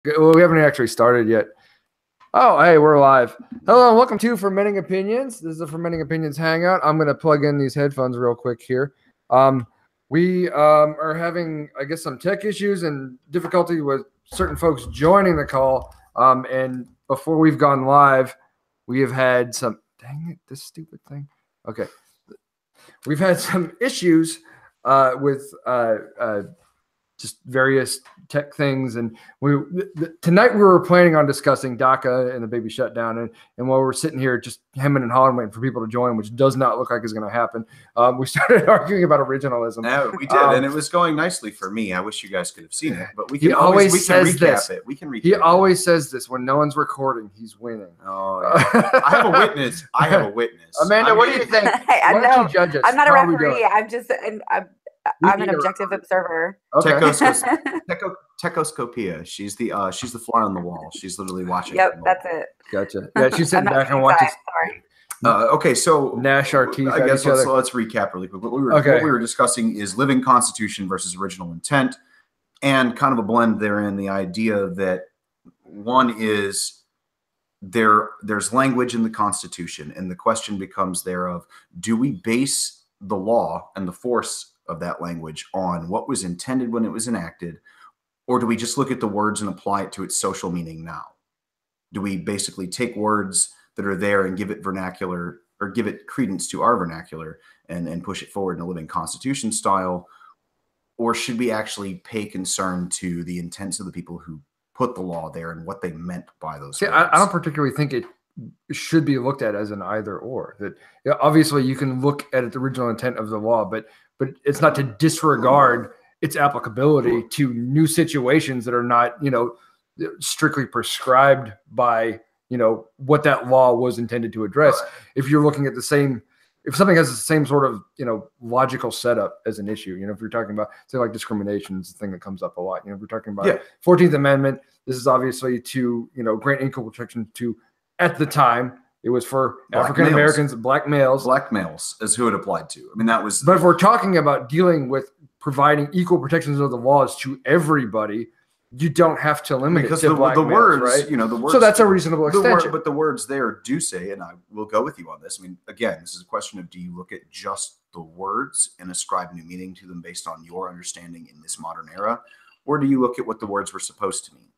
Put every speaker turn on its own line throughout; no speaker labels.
Well, we haven't actually started yet. Oh, hey, we're live. Hello, and welcome to Fermenting Opinions. This is the Fermenting Opinions Hangout. I'm going to plug in these headphones real quick here. We are having, I guess, some tech issues and difficulty with certain folks joining the call. And before we've gone live, we have had some, dang it, this stupid thing. Okay. We've had some issues with just various tech things, and tonight we were planning on discussing DACA and the baby shutdown, and while we're sitting here just hemming and hawing waiting for people to join, which does not look like is going to happen, we started arguing about originalism.
No, we did, and it was going nicely for me. I wish you guys could have seen it, but we can recap it. We can recap.
He always says this when no one's recording. He's winning.
Oh, yeah. I have a witness. I have a witness.
Amanda, what do you think?
Hey,
Why don't you judge us?
I'm not a
How are we
referee.
doing?
I'm an objective observer.
Okay.
Techoscopia. She's the fly on the wall. She's literally watching.
Yep, that's it.
Gotcha. Yeah, she's sitting back and watching.
Okay, so
gnash our teeth.
I guess let's recap really quick. What we were discussing is living constitution versus original intent, and kind of a blend therein. The idea that one is there's language in the Constitution, and the question becomes thereof: do we base the law and the force of that language on what was intended when it was enacted, or do we just look at the words and apply it to its social meaning now? Do we basically take words that are there and give it vernacular, or give it credence to our vernacular and push it forward in a living constitution style? Or should we actually pay concern to the intents of the people who put the law there and what they meant by those words?
I don't particularly think it should be looked at as an either or. That obviously you can look at the original intent of the law, but it's not to disregard its applicability to new situations that are not, strictly prescribed by, what that law was intended to address. Right. If you're looking at if something has the same sort of, logical setup as an issue, if you're talking about, say, like discrimination is the thing that comes up a lot. If we're talking about 14th Amendment, this is obviously to, grant equal protection to, at the time, it was for African Americans, black males.
Black males is who it applied to. I mean, that was.
But if we're talking about dealing with providing equal protections of the laws to everybody, you don't have to limit it to black males,
words,
right?
The words.
So that's a reasonable extension.
But the words there do say, and I will go with you on this. I mean, again, this is a question of: do you look at just the words and ascribe new meaning to them based on your understanding in this modern era, or do you look at what the words were supposed to mean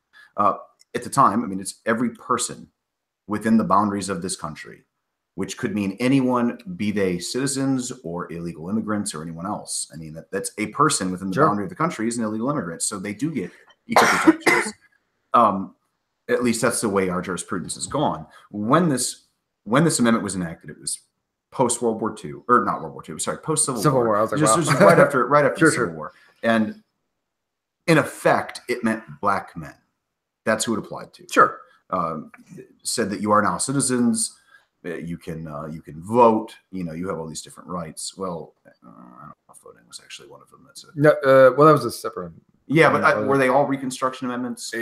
at the time? I mean, it's every person within the boundaries of this country, which could mean anyone, be they citizens or illegal immigrants or anyone else. I mean, that's a person within the boundary of the country is an illegal immigrant. So they do get equal protections. At least that's the way our jurisprudence has gone. When this amendment was enacted, it was post World War II, or not World War II, sorry, post Civil War.
I was like,
just right after the Civil War. And in effect, it meant black men. That's who it applied to.
Sure.
Said that you are now citizens, you can vote, you have all these different rights. Well, I don't know if voting was actually one of them.
Well, that was a separate.
Yeah, but were they all Reconstruction amendments?
I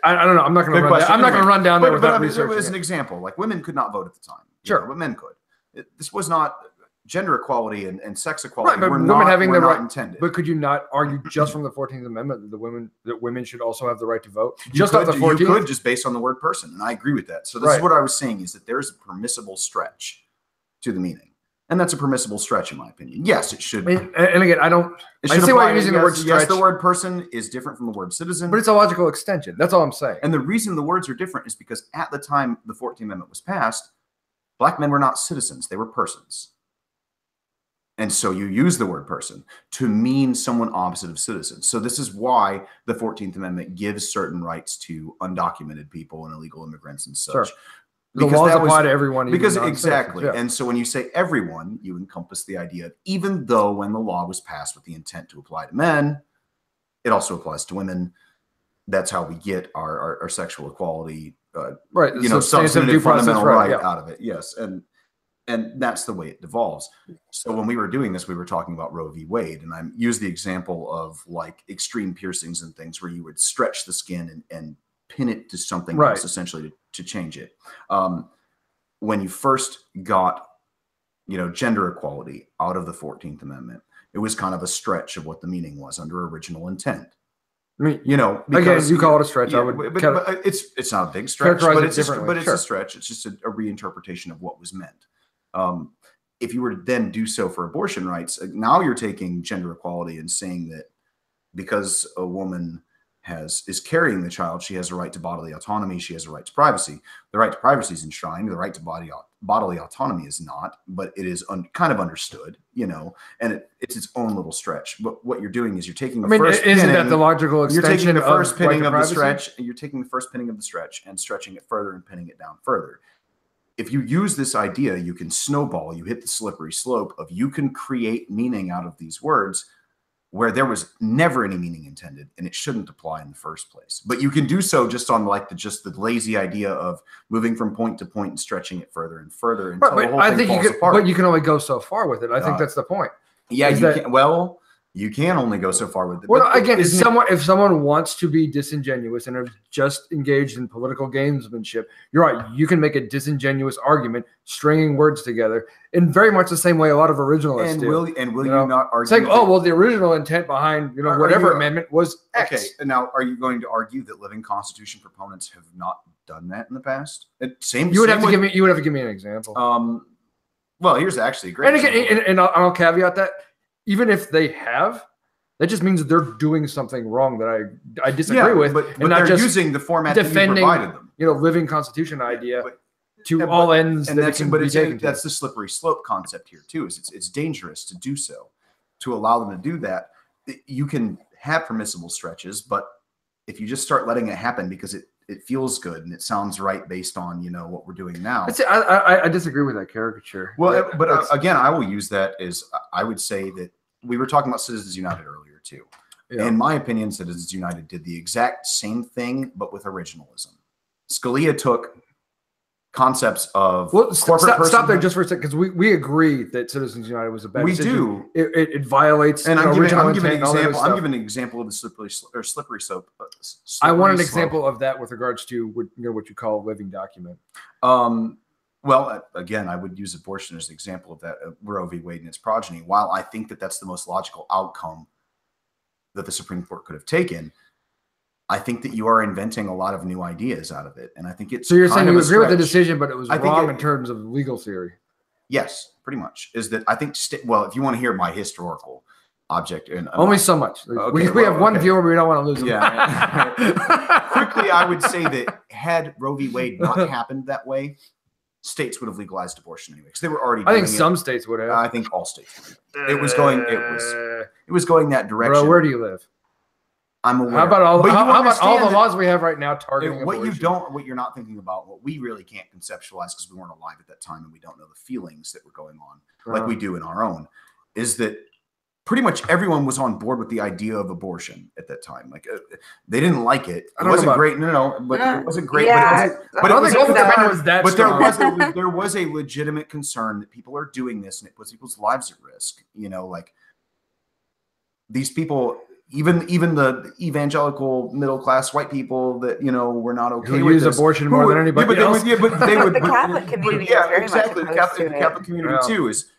don't know. I'm not going to run down there without researching.
But as an example, like women could not vote at the time.
Sure,
but men could. This was not gender equality and sex equality.
Right, but
were
women having the right
intended.
But could you not argue just from the 14th Amendment that women should also have the right to vote?
You could just based on the word person, and I agree with that. So this is what I was saying, is that there's a permissible stretch to the meaning. And that's a permissible stretch, in my opinion. Yes, it should.
And again, I see why you're using the word stretch.
Yes, the word person is different from the word citizen.
But it's a logical extension. That's all I'm saying.
And the reason the words are different is because at the time the 14th Amendment was passed, black men were not citizens. They were persons. And so you use the word person to mean someone opposite of citizen. So this is why the 14th Amendment gives certain rights to undocumented people and illegal immigrants and such.
Sure. The laws apply to everyone.
Because exactly. Yeah. And so when you say everyone, you encompass the idea of, even though when the law was passed with the intent to apply to men, it also applies to women. That's how we get our sexual equality,
right?
Substantive fundamental right out of it. Yes. And that's the way it devolves. So when we were doing this, we were talking about Roe v. Wade, and I used the example of like extreme piercings and things where you would stretch the skin and pin it to something else, essentially to change it. When you first got, gender equality out of the 14th Amendment, it was kind of a stretch of what the meaning was under original intent.
I mean,
because,
again, you call it a stretch.
Yeah,
I would,
but it's not a big stretch, but it's a stretch. It's just a reinterpretation of what was meant. If you were to then do so for abortion rights, now you're taking gender equality and saying that because a woman is carrying the child, she has a right to bodily autonomy. She has a right to privacy. The right to privacy is enshrined. The right to bodily autonomy is not, but it is kind of understood, and it's its own little stretch. But what you're doing is you're taking the first pinning.
Isn't that the logical extension?
You're taking the first pinning of the
privacy?
stretch, and you're taking the first pinning of the stretch and stretching it further and pinning it down further. If you use this idea, you can snowball. You hit the slippery slope of you can create meaning out of these words where there was never any meaning intended, and it shouldn't apply in the first place. But you can do so just on the lazy idea of moving from point to point and stretching it further and further until the whole thing falls apart.
But you can only go so far with it. I think that's the point.
Yeah, you can only go so far with it.
Well, again, if someone wants to be disingenuous and are just engaged in political gamesmanship, you're right. You can make a disingenuous argument, stringing words together in very much the same way a lot of originalists do.
Will you not argue?
Saying, the original intent behind whatever amendment was X.
Okay, and now are you going to argue that living Constitution proponents have not done that in the past?
You would have to give me an example.
Well, here's actually a great.
And again, and I'll caveat that. Even if they have, that just means that they're doing something wrong that I disagree with.
But not just using the format
defending,
that you provided them.
Living Constitution idea all ends.
And that's the slippery slope concept here too. Is it's dangerous to do so, to allow them to do that. You can have permissible stretches, but if you just start letting it happen because it feels good and it sounds right based on what we're doing now.
I disagree with that caricature.
Well, but again, I will use that as I would say that we were talking about Citizens United earlier too. Yeah. In my opinion, Citizens United did the exact same thing but with originalism. Scalia took concepts of
stop there just for a second, because we agree that Citizens United was a bad decision.
We do.
It violates
and
original
I'm giving
intent.
I'm giving an example of the slippery slope.
I want an example of that with regards to what you call a living document.
Well, again, I would use abortion as an example of that, Roe v. Wade and its progeny. While I think that that's the most logical outcome that the Supreme Court could have taken, I think that you are inventing a lot of new ideas out of it. And I think it's
so you're saying you agree with the decision, but it was wrong in terms of legal theory.
Yes, pretty much. Is that I think, if you want to hear my historical object. And
only so much. Okay, we have one viewer, but we don't want to lose him.
Yeah. Quickly, I would say that had Roe v. Wade not happened that way, states would have legalized abortion anyway, because they were already.
I think some states would have.
I think all states would. It was going that direction.
Bro, where do you live?
I'm aware.
How about all the laws we have right now targeting abortion?
What you're not thinking about, what we really can't conceptualize because we weren't alive at that time and we don't know the feelings that were going on like we do in our own, is that pretty much everyone was on board with the idea of abortion at that time. Like they didn't like it. It wasn't great. No, but it wasn't great.
Yeah,
but it was
that.
But there was a legitimate concern that people are doing this and it puts people's lives at risk. Like these people. Even the evangelical middle class white people that were not okay with
use abortion more than anybody else.
But they would. The Catholic community,
exactly. The Catholic community too is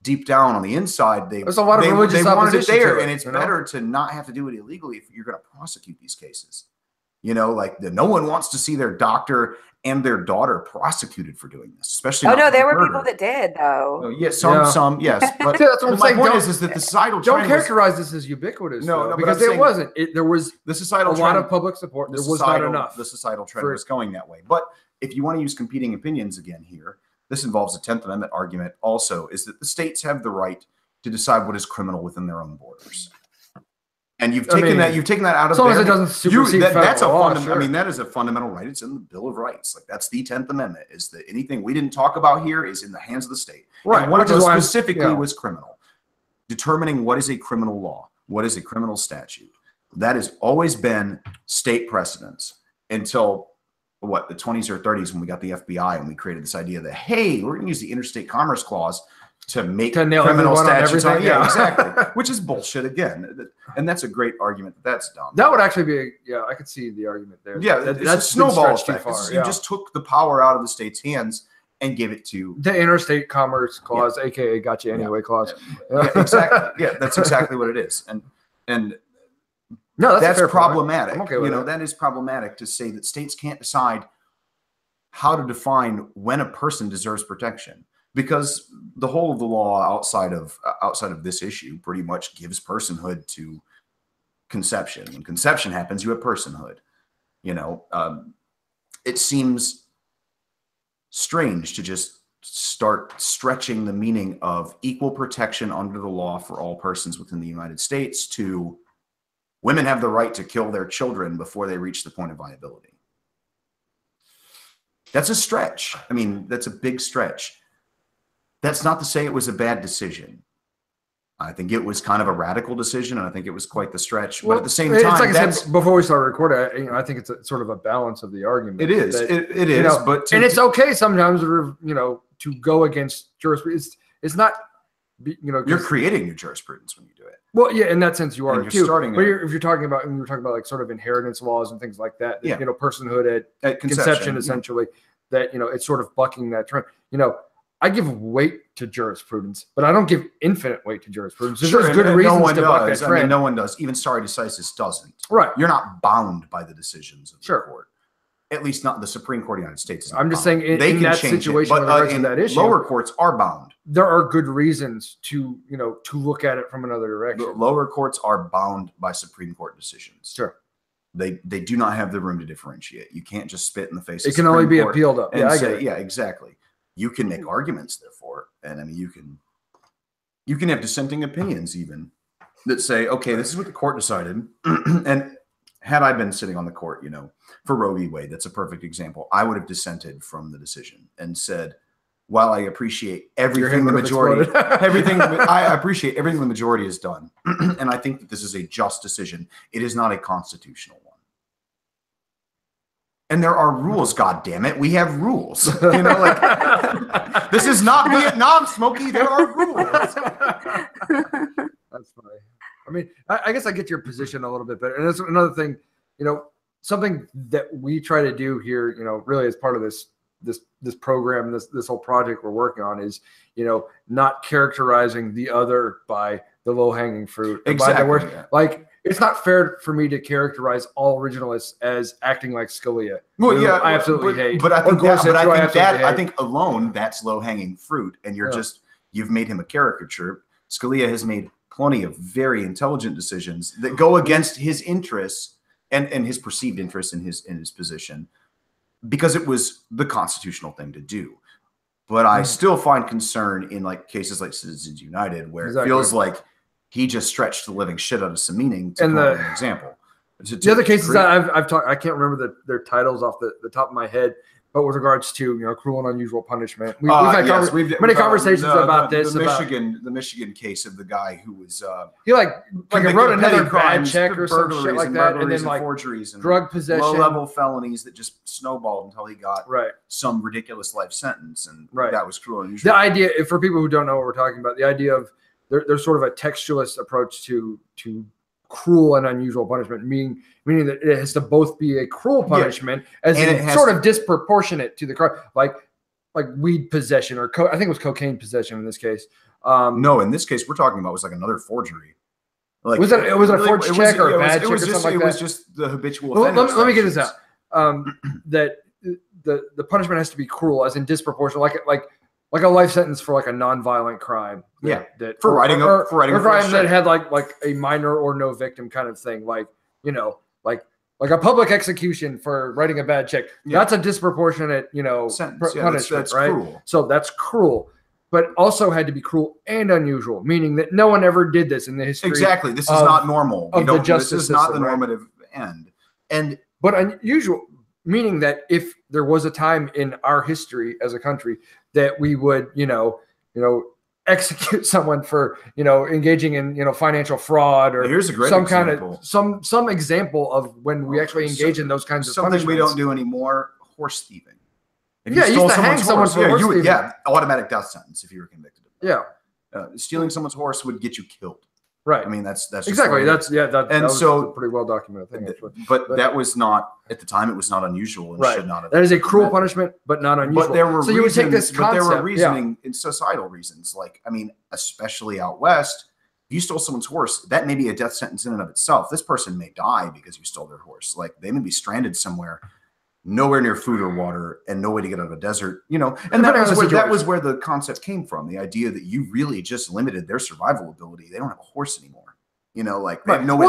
deep down on the inside.
There's a lot of religious
wanted it there, and it's better to not have to do it illegally if you're going to prosecute these cases. No one wants to see their doctor and their daughter prosecuted for doing this, especially.
There were people that did, though.
Oh, yes, some, yes. But
that's what I'm saying.
My point is that the societal trend
don't characterize this as ubiquitous.
No,
because it wasn't. There was
the societal
lot of public support. There was not enough.
The societal trend was going that way. But if you want to use competing opinions again here, this involves a 10th Amendment argument. Also, is that the states have the right to decide what is criminal within their own borders. And you've taken that out of
as long as it doesn't supersede
that's a
law,
fundamental. I mean, that is a fundamental right. It's in the Bill of Rights. Like that's the 10th Amendment. Is that anything we didn't talk about here is in the hands of the state.
Right.
And one of those specifically was criminal. Determining what is a criminal law, what is a criminal statute. That has always been state precedence until the 20s or 30s when we got the FBI and we created this idea that hey, we're going to use the Interstate Commerce Clause to make criminal statutes on
everything.
Exactly. Which is bullshit again. And that's a great argument that's dumb.
That would actually be I could see the argument there.
Yeah, that's a snowball effect. You just took the power out of the state's hands and gave it to
the Interstate Commerce Clause, aka gotcha anyway clause.
Yeah, exactly. Yeah, that's exactly what it is. And
No,
that's problematic.
I'm okay with
that is problematic to say that states can't decide how to define when a person deserves protection, because the whole of the law outside of this issue pretty much gives personhood to conception. When conception happens, you have personhood. It seems strange to just start stretching the meaning of equal protection under the law for all persons within the United States to women have the right to kill their children before they reach the point of viability. That's a stretch. I mean, that's a big stretch. That's not to say it was a bad decision. I think it was kind of a radical decision, and I think it was quite the stretch. But at the same time,
it's like I said before we started recording, I think it's a sort of a balance of the argument.
It is. It is. But
and it's okay sometimes, to go against jurisprudence. It's not,
you're creating new jurisprudence when you do it.
Well, yeah, in that sense you are too. But if you're talking about, like sort of inheritance laws and things like that, personhood at conception essentially, that it's sort of bucking that trend. I give weight to jurisprudence, but I don't give infinite weight to jurisprudence. There's good reasons to buck that trend.
I mean, no one does. Even stare decisis doesn't.
Right.
You're not bound by the decisions of the court. At least not the Supreme Court of the United States.
I'm just saying in that situation, in that issue,
lower courts are bound.
There are good reasons to look at it from another direction.
The lower courts are bound by Supreme Court decisions.
Sure.
They do not have the room to differentiate. You can't just spit in the face.
It can only be appealed up.
Yeah, I get it. Yeah, exactly. You can make arguments, therefore, and I mean, you can have dissenting opinions even that say, okay, this is what the court decided, and had I been sitting on the court, for Roe v. Wade, that's a perfect example. I would have dissented from the decision and said, while I appreciate everything the majority, I appreciate everything the majority has done, and I think that this is a just decision. It is not a constitutional one. And there are rules, God damn it. We have rules. This is not Vietnam, Smokey. There are rules.
That's funny. I mean, I guess I get your position a little bit better. And that's another thing, something that we try to do here, really as part of this program, this whole project we're working on is, not characterizing the other by the low-hanging fruit.
Exactly.
Like, it's not fair for me to characterize all originalists as acting like Scalia.
Well, yeah,
I absolutely hate.
But I think alone that's low-hanging fruit, and you've made him a caricature. Scalia has made plenty of very intelligent decisions that go against his interests and his perceived interests in his position, because it was the constitutional thing to do. But I still find concern in cases like Citizens United, where it feels like he just stretched the living shit out of some meaning to an example.
The other cases that I've talked, I can't remember their titles off the top of my head, but with regards to cruel and unusual punishment, we've had many conversations about this.
The Michigan case of the guy who was
he wrote another bad check or some shit like that, and then
forgeries and
drug possession,
low-level felonies that just snowballed until he got some ridiculous life sentence, and that was cruel and unusual.
The idea, for people who don't know what we're talking about, the idea of there's sort of a textualist approach to cruel and unusual punishment, meaning that it has to both be a cruel punishment as it's sort of disproportionate to the crime, like weed possession or I think it was cocaine possession in this case.
No, in this case we're talking about was another forgery.
Was it a forged check or a bad check or something like that? It
was just the habitual.
Let me get this out. That the punishment has to be cruel, as in disproportionate, like a life sentence for a non-violent crime.
For writing a
crime that had like a minor or no victim kind of thing, like a public execution for writing a bad check. That's a disproportionate
sentence.
Punishment,
that's
right?
Cruel.
So that's cruel, but also had to be cruel and unusual, meaning that no one ever did this in the history.
Exactly, this is not normal.
This
is not the normative end,
but unusual. Meaning that if there was a time in our history as a country that we would, execute someone for, engaging in, financial fraud or
here's a great
some
example.
kind of some example of when we actually engage in those kinds of
something
punishments.
we don't do anymore: horse thieving.
If you used to hang someone for horse thieving.
Automatic death sentence if you were convicted of that.
Yeah,
stealing someone's horse would get you killed.
Right.
I mean, that's
exactly. That was a pretty well documented thing.
But that was not at the time. It was not unusual and should not have.
That is a cruel punishment, but not unusual.
But there were
you would take this concept.
But there were reasoning in societal reasons, especially out west, you stole someone's horse, that may be a death sentence in and of itself. This person may die because you stole their horse. Like they may be stranded somewhere, nowhere near food or water, and no way to get out of a desert, you know. And that was where the concept came from. The idea that you really just limited their survival ability. They don't have a horse anymore. You know, like they have no way.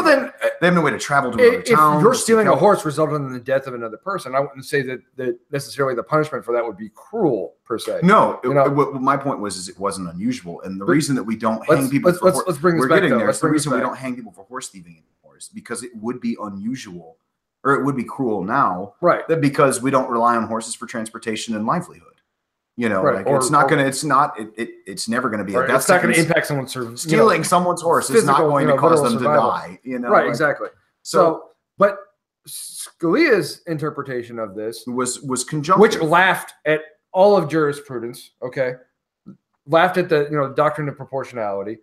They have no way to travel to another town.
If you're stealing a horse resulting in the death of another person, I wouldn't say that necessarily the punishment for that would be cruel per se.
No, what my point was it wasn't unusual, and the reason that we don't hang people for
let's bring this back.
The reason we don't hang people for horse thieving anymore is because it would be unusual, or it would be cruel now,
right?
That because we don't rely on horses for transportation and livelihood. You know,
right.
Like it's never going to be.
It's not going to impact someone's service.
Stealing someone's horse is not going to cause them survival. To die. You know,
right? Exactly. So, but Scalia's interpretation of this
was conjunctive,
which laughed at all of jurisprudence. Okay, laughed at the doctrine of proportionality,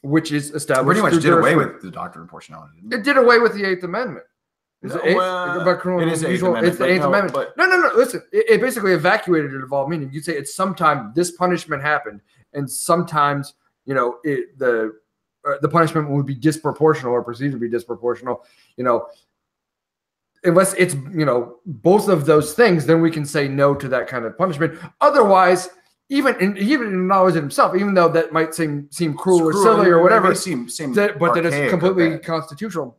which is established.
Pretty much did away with the doctrine of proportionality.
It did away with the Eighth Amendment. It is the Eighth Amendment. No. Listen, it basically evacuated it of all meaning. You'd say it's sometime this punishment happened, and sometimes the punishment would be disproportional or perceived to be disproportional. Unless it's both of those things, then we can say no to that kind of punishment. Otherwise, even acknowledge it himself, even though that might seem cruel or silly or whatever, but that it's completely constitutional.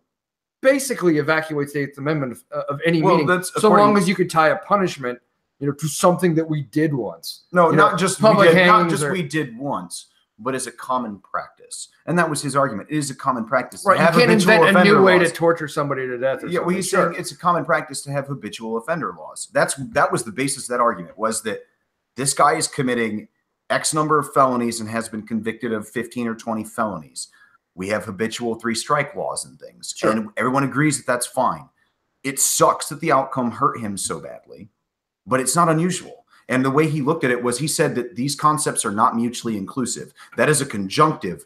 Basically evacuates the Eighth Amendment of any meaning, so long as you could tie a punishment, to something that we did once.
No, not just we did once, but as a common practice. And that was his argument. It is a common practice.
Right, you can't invent a new way to torture somebody to death.
Yeah, well, he's saying it's a common practice to have habitual offender laws. That was the basis of that argument, was that this guy is committing X number of felonies and has been convicted of 15 or 20 felonies. We have habitual 3-strike laws and things. Sure. And everyone agrees that that's fine. It sucks that the outcome hurt him so badly, but it's not unusual. And the way he looked at it was he said that these concepts are not mutually inclusive. That is a conjunctive.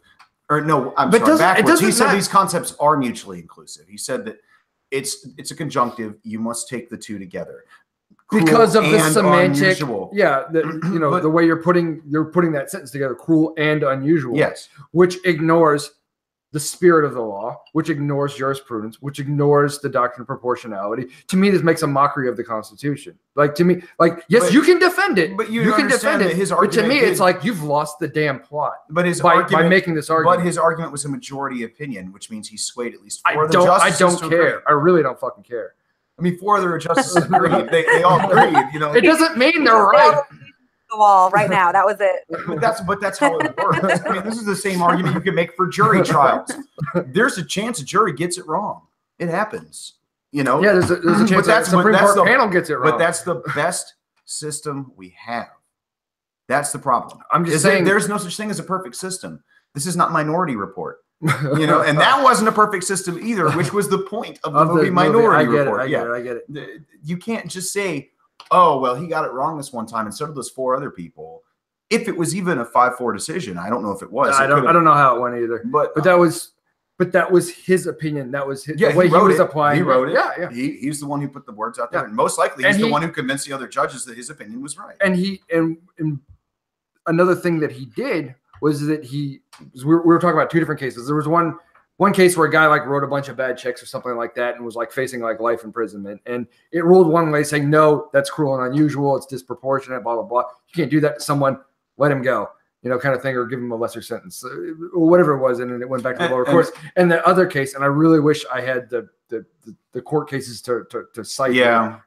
Or no, I'm sorry, backwards. He said these concepts are mutually inclusive. He said that it's a conjunctive. You must take the two together.
Because of the semantic, the way you're putting that sentence together, cruel and unusual.
Yes.
Which ignores the spirit of the law, which ignores jurisprudence, which ignores the doctrine of proportionality. To me, this makes a mockery of the Constitution. Yes, you can defend it,
but you can defend it. His argument,
but to me, it's like you've lost the damn plot.
But
by making this argument,
but his argument was a majority opinion, which means he swayed at least 4 of the justices.
I don't care. I really don't fucking care.
I mean, 4 other justices agreed. They all agreed.
It doesn't mean they're right.
The wall right now. That was it.
But that's how it works. I mean, this is the same argument you can make for jury trials. There's a chance a jury gets it wrong. It happens.
Yeah, there's a chance that the Supreme Court panel gets it wrong.
But that's the best system we have. That's the problem.
I'm just saying
there's no such thing as a perfect system. This is not Minority Report. And that wasn't a perfect system either, which was the point of the movie Minority Report.
I get it.
You can't just say, oh, well, he got it wrong this one time, and so did those 4 other people. If it was even a 5-4 decision, I don't know if it was.
I don't know how it went either. But that was his opinion. That was the way he was applying.
He wrote it.
Yeah.
He's the one who put the words out there, and most likely he's the one who convinced the other judges that his opinion was right.
And another thing that he did was that we were talking about 2 different cases. There was one case where a guy wrote a bunch of bad checks or something like that and was facing life imprisonment, and it ruled one way saying, no, that's cruel and unusual, it's disproportionate, blah, blah, blah. You can't do that to someone, let him go, kind of thing, or give him a lesser sentence, or whatever it was. And then it went back to the lower courts. And the other case, and I really wish I had the court cases to cite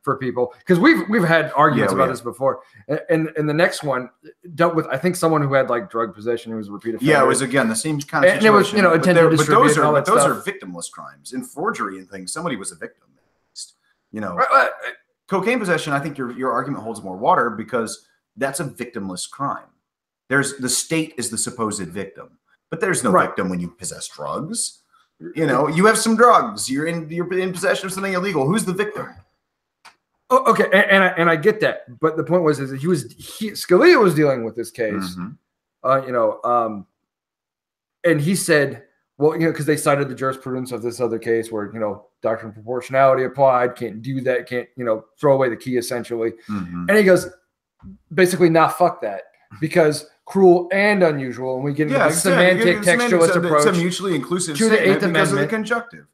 for people, because we've had arguments about this before. And the next one dealt with, I think, someone who had drug possession, who was a repeat offender.
Yeah, it was again the same kind of situation.
And it was intended to distribute.
But those are victimless crimes. In forgery and things, somebody was a victim. Cocaine possession, I think your argument holds more water, because that's a victimless crime. The state is the supposed victim, but there's no victim when you possess drugs. You have some drugs. You're in possession of something illegal. Who's the victim?
Oh, okay, and I get that, but the point was that Scalia was dealing with this case, and he said, well, because they cited the jurisprudence of this other case where doctrine of proportionality applied, can't do that, can't throw away the key essentially, and he goes, basically, nah, fuck that. because cruel and unusual, and we get into the semantic textualist approach.
It's a mutually inclusive
to the 8th
because
Amendment,
of the conjunctive,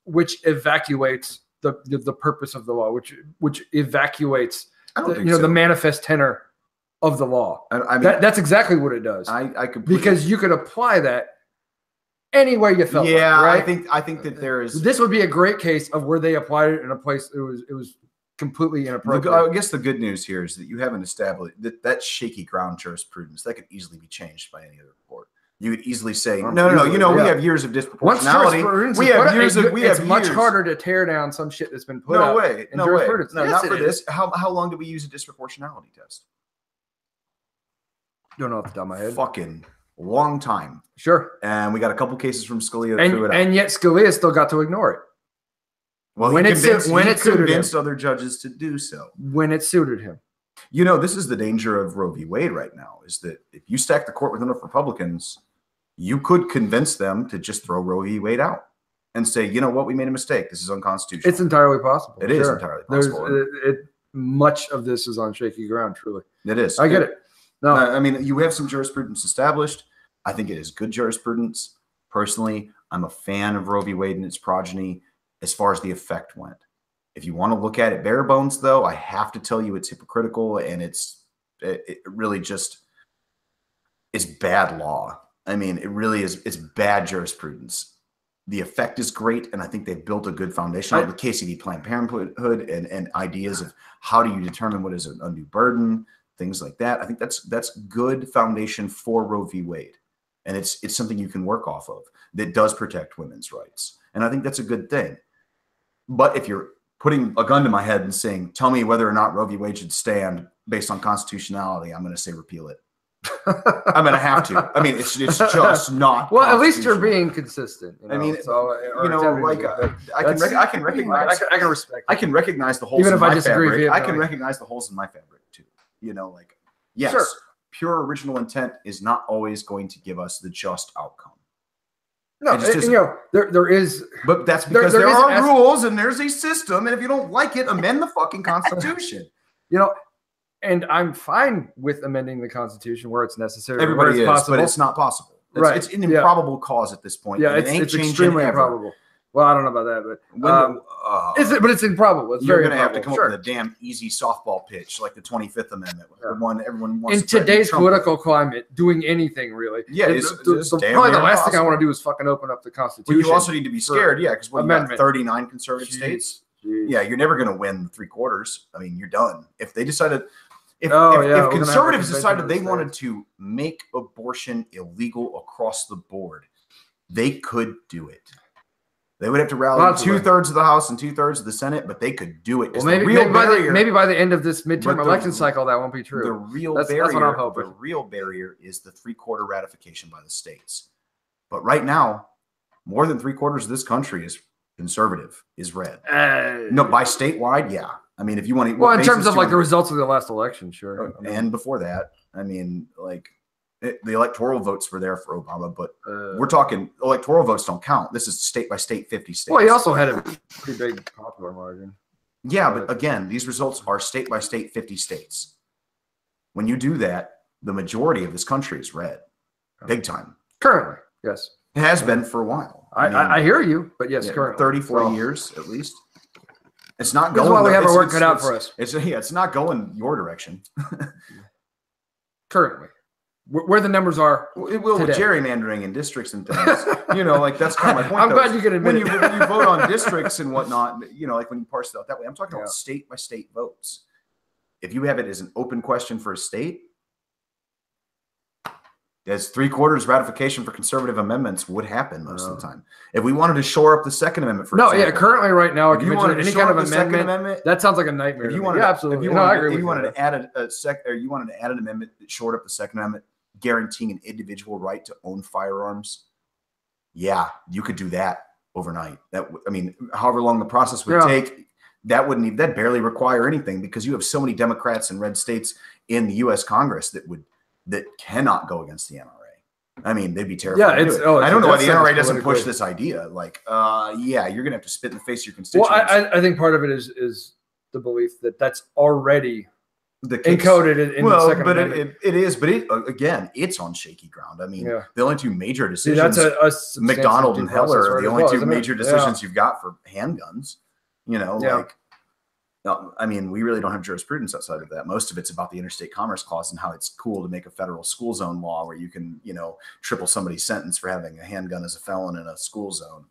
which evacuates the purpose of the law, which evacuates the manifest tenor of the law. I mean, that's exactly what it does.
I completely,
because you could apply that any way you felt.
Yeah,
like, right?
I think that there is.
This would be a great case of where they applied it in a place it was completely inappropriate.
I guess the good news here is that you haven't established that shaky ground jurisprudence that could easily be changed by any other court. You could easily say, no. We have years of disproportionality. It's much harder to tear down some shit that's been put up. No way. No, not for this. How long did we use a disproportionality test?
Don't know off the top of my head.
Fucking long time.
Sure.
And we got a couple cases from Scalia that threw it out.
And yet Scalia still got to ignore it.
Well, when it convinced other judges to do so.
When it suited him.
This is the danger of Roe v. Wade right now, is that if you stack the court with enough Republicans, you could convince them to just throw Roe v. Wade out and say, you know what, we made a mistake. This is unconstitutional.
It's entirely possible.
It is entirely possible.
Much of this is on shaky ground, truly.
It is.
I get it. No,
I mean, you have some jurisprudence established. I think it is good jurisprudence. Personally, I'm a fan of Roe v. Wade and its progeny as far as the effect went. If you want to look at it bare bones, though, I have to tell you it's hypocritical and it really just is bad law. I mean, it really is. It's bad jurisprudence. The effect is great, and I think they've built a good foundation on the KCD Planned Parenthood and ideas of how do you determine what is an undue burden, things like that. I think that's good foundation for Roe v. Wade, and it's something you can work off of that does protect women's rights, and I think that's a good thing. But if you're putting a gun to my head and saying, tell me whether or not Roe v. Wade should stand based on constitutionality, I'm going to say repeal it. I'm going to have to. I mean, it's just not.
Well, at least you're being consistent.
I mean, I can recognize.
I can respect.
I can recognize the holes. Even if I disagree with you, I can recognize the holes in my fabric too. Yes, sure. Pure original intent is not always going to give us the just outcome.
No, there is.
But that's because there are rules and there's a system, and if you don't like it, amend the fucking Constitution.
And I'm fine with amending the Constitution where it's necessary.
Everybody is, possible. But it's not possible. It's an improbable cause at this point.
Yeah, it's extremely improbable. Well, I don't know about that, but it's improbable. It's
you're
very
going to have to come up with a damn easy softball pitch like the 25th Amendment. Everyone wants
in today's political climate, doing anything really.
Yeah,
probably the last thing I want to do is fucking open up the Constitution.
Well, you also need to be scared, because we've got 39 conservative states. Yeah, you're never going to win 3/4. I mean, you're done. If they decided, if conservatives decided they wanted to make abortion illegal across the board, they could do it. They would have to rally 2/3 of the House and 2/3 of the Senate, but they could do it.
Well, maybe by the end of this midterm election cycle, that won't be true.
The real barrier, that's what I'm hoping. The real barrier is the 3/4 ratification by the states. But right now, more than 3/4 of this country is conservative, is red. No, by statewide, yeah. I mean, if you want to.
Well, in terms of the results of the last election, sure.
And before that, I mean, the electoral votes were there for Obama, but we're talking electoral votes don't count. This is state by state, 50 states.
Well, he also had a pretty big popular margin.
Yeah, but again, these results are state by state, 50 states. When you do that, the majority of this country is red, big time.
Currently, yes.
It has been for a while.
I hear you, but yes, currently.
34 years at least. It's not going.
That's why we have our work cut out for us.
It's not going your direction.
Currently. Where the numbers are,
it will today. With gerrymandering and districts and things. That's kind of my point.
I'm glad you can admit
when you vote on districts and whatnot. When you parse it out that way, I'm talking about state by state votes. If you have it as an open question for a state, as 3/4 ratification for conservative amendments would happen most of the time. If we wanted to shore up the Second Amendment,
currently right now, if you wanted any kind of amendment, that sounds like a nightmare.
If you wanted,
absolutely,
I agree. If you wanted to add you wanted to add an amendment that shored up the Second Amendment, guaranteeing an individual right to own firearms, you could do that overnight. However long the process would take, that barely require anything because you have so many Democrats in red states in the U.S. Congress that cannot go against the NRA. I mean, they'd be terrified. Yeah, I don't know why the NRA doesn't push this idea. You're gonna have to spit in the face of your constituents.
Well, I think part of it is the belief that that's already encoded in the Second Amendment.
It is. But again, it's on shaky ground. I mean, the only two major decisions,
that's a
McDonald and Heller, are the only two major decisions you've got for handguns. Like, no, I mean, we really don't have jurisprudence outside of that. Most of it's about the Interstate Commerce Clause and how it's cool to make a federal school zone law where you can, triple somebody's sentence for having a handgun as a felon in a school zone.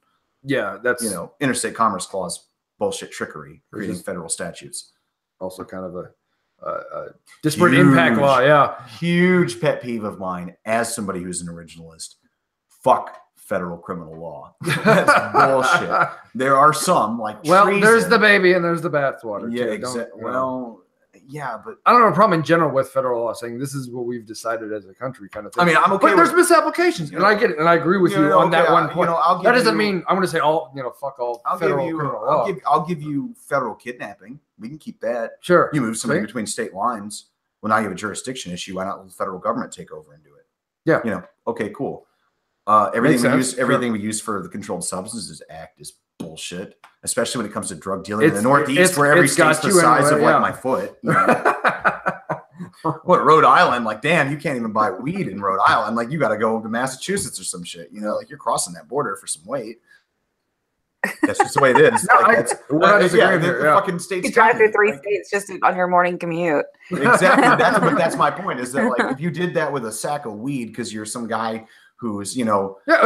Yeah, that's
Interstate Commerce Clause bullshit trickery, creating federal statutes.
Also, kind of a disparate impact law. Yeah,
huge pet peeve of mine as somebody who's an originalist. Fuck federal criminal law. That's bullshit. There are some like treason.
There's the baby and there's the bathwater.
Yeah, exactly. Well, yeah, but
I don't have a problem in general with federal law saying this is what we've decided as a country, kind of thing.
I mean, I'm okay.
But there's misapplications, and I get it, and I agree with you on that one point. That doesn't mean I'm going to say fuck all federal criminal law.
I'll give you federal kidnapping. We can keep that.
Sure.
You move somebody between state lines. Well, now you have a jurisdiction issue. Why not let the federal government take over and do it?
Yeah.
Okay, cool. Everything we use for the Controlled Substances Act is bullshit, especially when it comes to drug dealing in the Northeast, where every state's the size of like my foot. What, Rhode Island? Like, damn, you can't even buy weed in Rhode Island. Like, you got to go to Massachusetts or some shit. Like you're crossing that border for some weight. That's just the way it is. Fucking states.
You drive through 3 states just on your morning commute.
Exactly. That's my point. Is that like if you did that with a sack of weed because you're some guy who's,
if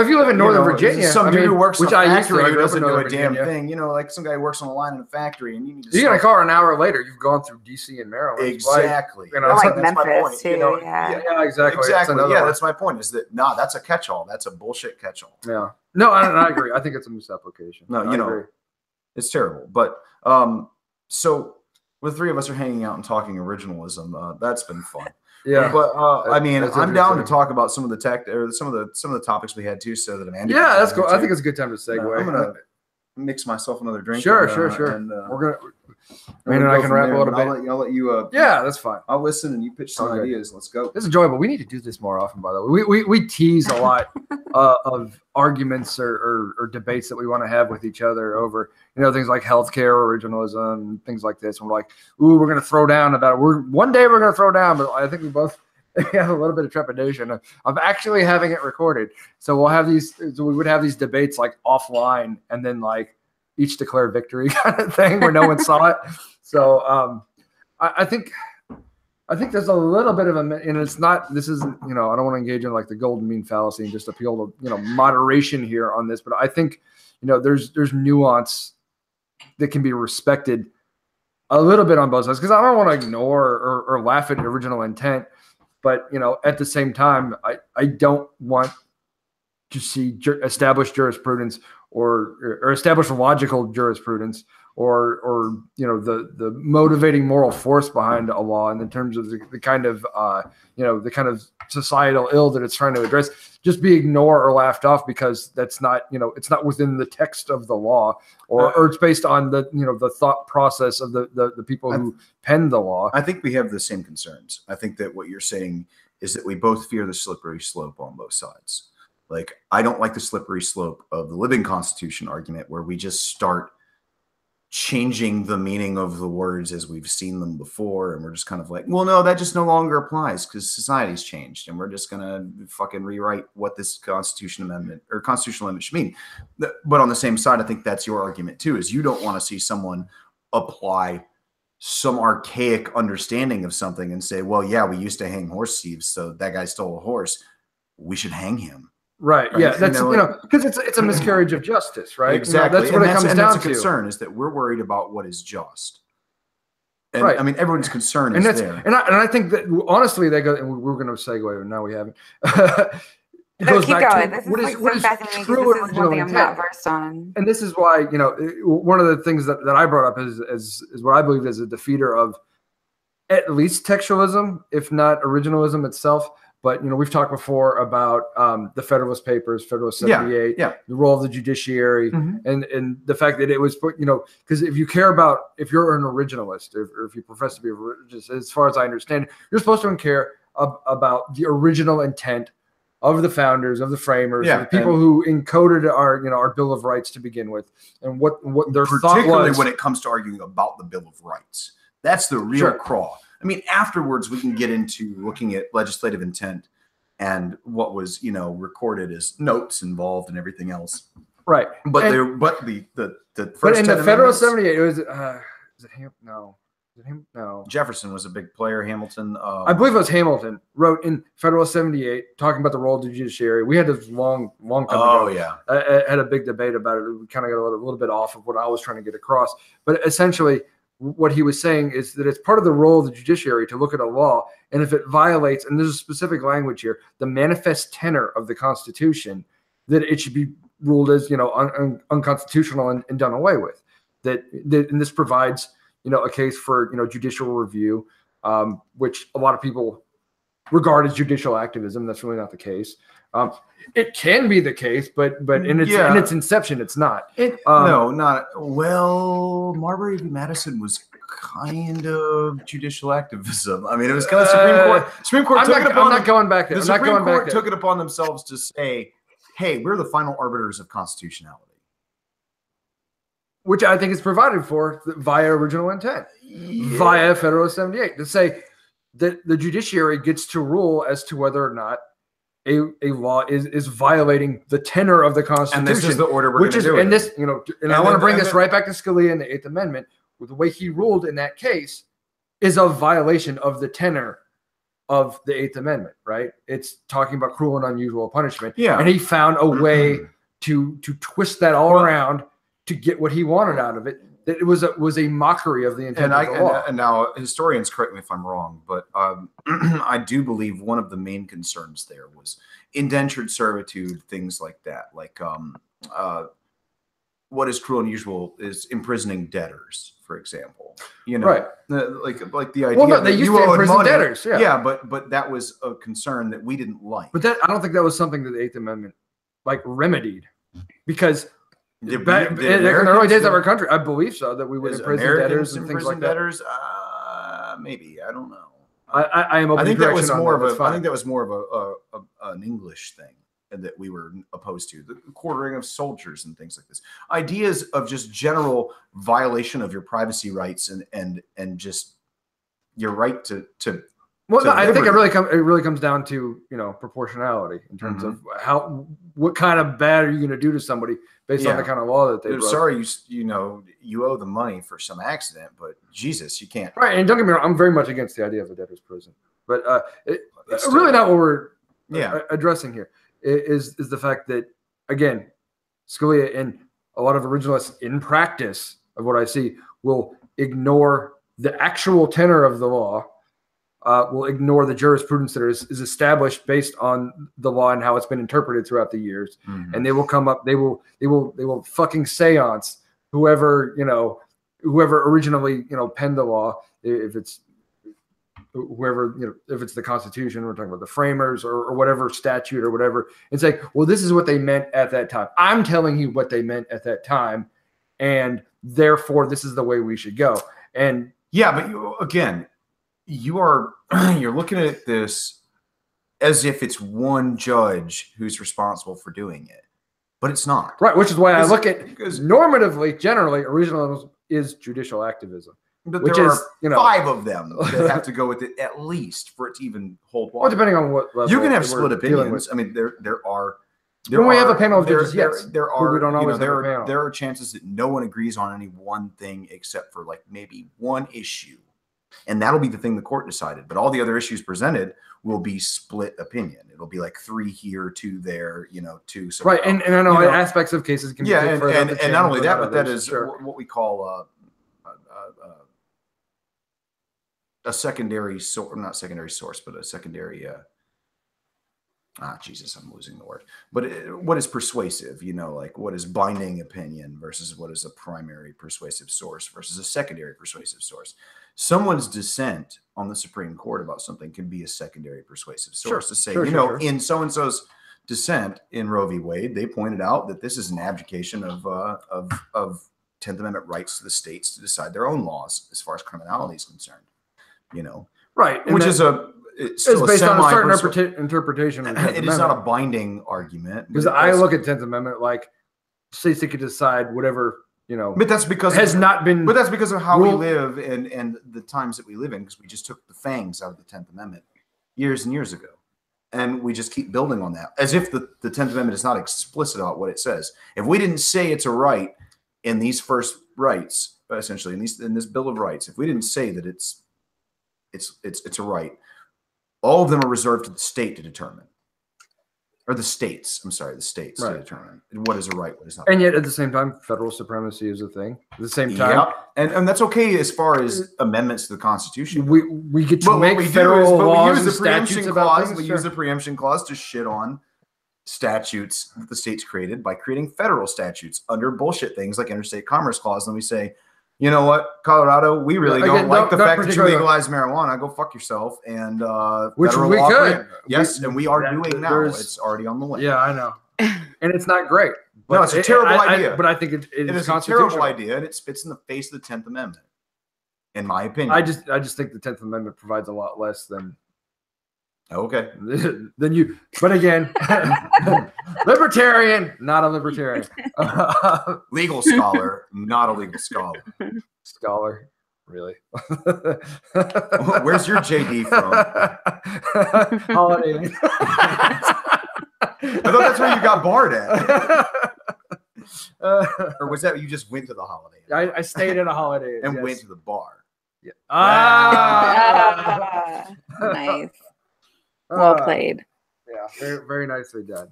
you live in Northern Virginia,
some dude who works in a factory who doesn't do a damn
Virginia.
Thing, like some guy who works on a line in a factory, and you need to.
You're gonna call her an hour later. You've gone through DC and Maryland.
Exactly.
Like Memphis too.
Yeah, exactly. Yeah, that's my point. Is that that's a catch-all. That's a bullshit catch-all.
Yeah. No, I agree. I think it's a misapplication.
No, it's terrible. But so the three of us are hanging out and talking originalism. That's been fun.
Yeah,
but I mean, I'm down to talk about some of the some of the topics we had too, so that Amanda.
Yeah, that's cool. I think it's a good time to segue.
I'm gonna mix myself another drink.
Sure. And, we're gonna. Amanda and I can rap a little bit.
I'll let you.
Yeah, that's fine.
I'll listen and you pitch some ideas. Let's go.
It's enjoyable. We need to do this more often. By the way, we tease a lot of arguments or debates that we want to have with each other over things like healthcare, originalism, things like this. And we're like, ooh, we're gonna throw down about it. One day we're gonna throw down, but I think we both have a little bit of trepidation of actually having it recorded. So we'll have these. So we would have these debates like offline, and then like each declare victory kind of thing where no one saw it. So I think there's a little bit of and it's not, this isn't, I don't want to engage in like the golden mean fallacy and just appeal to, moderation here on this, but I think, there's nuance that can be respected a little bit on both sides. Cause I don't want to ignore or laugh at the original intent, but at the same time, I don't want to see established jurisprudence or established logical jurisprudence or the motivating moral force behind a law and in terms of the kind of the kind of societal ill that it's trying to address just be ignored or laughed off because that's not it's not within the text of the law or it's based on the the thought process of the people who penned the law.
I think we have the same concerns. I think that what you're saying is that we both fear the slippery slope on both sides. Like, I don't like the slippery slope of the living constitution argument where we just start changing the meaning of the words as we've seen them before. And we're just kind of like, well, no, that just no longer applies because society's changed. And we're just going to fucking rewrite what this constitutional amendment should mean. But on the same side, I think that's your argument too, is you don't want to see someone apply some archaic understanding of something and say, well, yeah, we used to hang horse thieves. So that guy stole a horse. We should hang him.
Right. Yeah. That's because it's a miscarriage of justice, right?
Exactly.
That's what it comes down to.
That's a concern is that we're worried about what is just. And, right. I mean, everyone's concern is there.
And I think that honestly, they go. And we're going to segue, and now we haven't.
Keep going. This is fascinating. This is something I'm not versed on.
And this is why one of the things that I brought up is what I believe is a defeater of at least textualism, if not originalism itself. But, we've talked before about the Federalist Papers, Federalist 78, the role of the judiciary, and the fact that it was put, because if you're an originalist, or if you profess to be a religious, as far as I understand, you're supposed to care about the original intent of the founders, of the framers, of the people who encoded our Bill of Rights to begin with, and what their thought was.
Particularly when it comes to arguing about the Bill of Rights. That's the real crawl. I mean, afterwards we can get into looking at legislative intent and what was, recorded as notes involved and everything else.
Right.
But the first
but in the Federal 78, it was is it him? No. Is it him? No.
Jefferson was a big player. Hamilton.
I believe it was Hamilton wrote in Federal 78 talking about the role of the judiciary. We had this long time ago.
Yeah.
I had a big debate about it. We kind of got a little bit off of what I was trying to get across. But essentially, what he was saying is that it's part of the role of the judiciary to look at a law, and if it violates, and there's a specific language here, the manifest tenor of the Constitution, that it should be ruled as unconstitutional and done away with. And this provides a case for judicial review, which a lot of people regard as judicial activism. That's really not the case. It can be the case, but in its inception, it's not.
Not well. Marbury v. Madison was kind of judicial activism. I mean, it was kind of Supreme Court.
I'm not going back there.
The Supreme Court took it upon themselves to say, "Hey, we're the final arbiters of constitutionality."
Which I think is provided for via original intent, via Federal 78, to say that the judiciary gets to rule as to whether or not a law is violating the tenor of the Constitution.
And this is the order we're going to do it.
And I want to bring this right back to Scalia and the Eighth Amendment. With the way he ruled in that case is a violation of the tenor of the Eighth Amendment, right? It's talking about cruel and unusual punishment.
Yeah.
And he found a way to twist that all around to get what he wanted out of it. That it was a mockery of the intent of the law.
And now historians correct me if I'm wrong, but I do believe one of the main concerns there was indentured servitude, things like that. Like what is cruel and unusual is imprisoning debtors, for example.
Right?
Like the idea.
Well, no, they used to imprison debtors. Yeah,
but that was a concern that we didn't like.
But I don't think that was something that the Eighth Amendment remedied, because. In the early days of our country, I believe so, that we would imprison debtors and things like
that. Maybe, I don't know.
I think that was more
of an English thing that we were opposed to, the quartering of soldiers and things like this. Ideas of just general violation of your privacy rights and just your right to.
Well, I think it really comes down to proportionality in terms of what kind of bad are you going to do to somebody based on the kind of law that they wrote.
Sorry, you owe the money for some accident, but Jesus, you can't.
Right, and don't get me wrong, I'm very much against the idea of a debtor's prison, but it's really not what we're addressing here. Is the fact that, again, Scalia and a lot of originalists in practice of what I see will ignore the actual tenor of the law. Will ignore the jurisprudence that is established based on the law and how it's been interpreted throughout the years, and they will come up. They will fucking seance whoever originally penned the law. If it's whoever if it's the Constitution, we're talking about the framers or whatever statute or whatever, and say, well, this is what they meant at that time. I'm telling you what they meant at that time, and therefore this is the way we should go. And
but you're looking at this as if it's one judge who's responsible for doing it, but it's not.
Right, which is why I look at, because normatively, generally, originalism is judicial activism.
But there are 5 of them that have to go with it at least for it to even hold water.
Well, depending on what level
you can have split opinions. I mean, there are.
When we have a panel of judges, yes,
there are chances that no one agrees on any one thing except for maybe one issue. And that'll be the thing the court decided. But all the other issues presented will be split opinion. It'll be 3 here, 2 there, 2.
Right. And I know aspects of cases can be
and not only that, but that is what we call a secondary source, not secondary source, but a secondary. Jesus, I'm losing the word. But what is persuasive? What is binding opinion versus what is a primary persuasive source versus a secondary persuasive source. Someone's dissent on the Supreme Court about something can be a secondary persuasive source to say, in so-and-so's dissent in Roe v. Wade, they pointed out that this is an abdication of 10th Amendment rights to the states to decide their own laws as far as criminality is concerned.
Right.
Which is it's
based on a certain interpretation.
It is not a binding argument.
Because I look at 10th Amendment like states that could decide whatever
but that's because
has not been.
But that's because of how we live and the times that we live in. Because we just took the fangs out of the 10th Amendment years and years ago, and we just keep building on that as if the 10th Amendment is not explicit about what it says. If we didn't say it's a right in these first rights, essentially in this Bill of Rights, if we didn't say that it's a right, all of them are reserved to the state to determine. Or the states, I'm sorry, the states to determine what is a right, what is not.
And yet, at the same time, federal supremacy is a thing. At the same time,
and that's okay as far as amendments to the Constitution.
We get to make federal laws and statutes about things.
We use the preemption clause to shit on statutes that the states created by creating federal statutes under bullshit things like interstate commerce clause. And we say, you know what, Colorado, we really don't like the fact that you legalize marijuana. Go fuck yourself. And
which we could.
Yes, and we are doing now. It's already on the way.
Yeah, I know. And it's not great.
No, it's a terrible idea.
But I think it
is a terrible idea, and it spits in the face of the 10th Amendment, in my opinion.
I just think the 10th Amendment provides a lot less than.
Okay.
Then you, but again, libertarian, not a libertarian.
Legal scholar, not a legal scholar.
Scholar, really?
Where's your JD from?
Holiday.
I thought that's where you got barred at. Or was that you just went to the Holiday Inn?
I stayed at a Holiday Inn
and went to the bar.
Yeah.
Nice. Well played.
Yeah, very, very nicely done.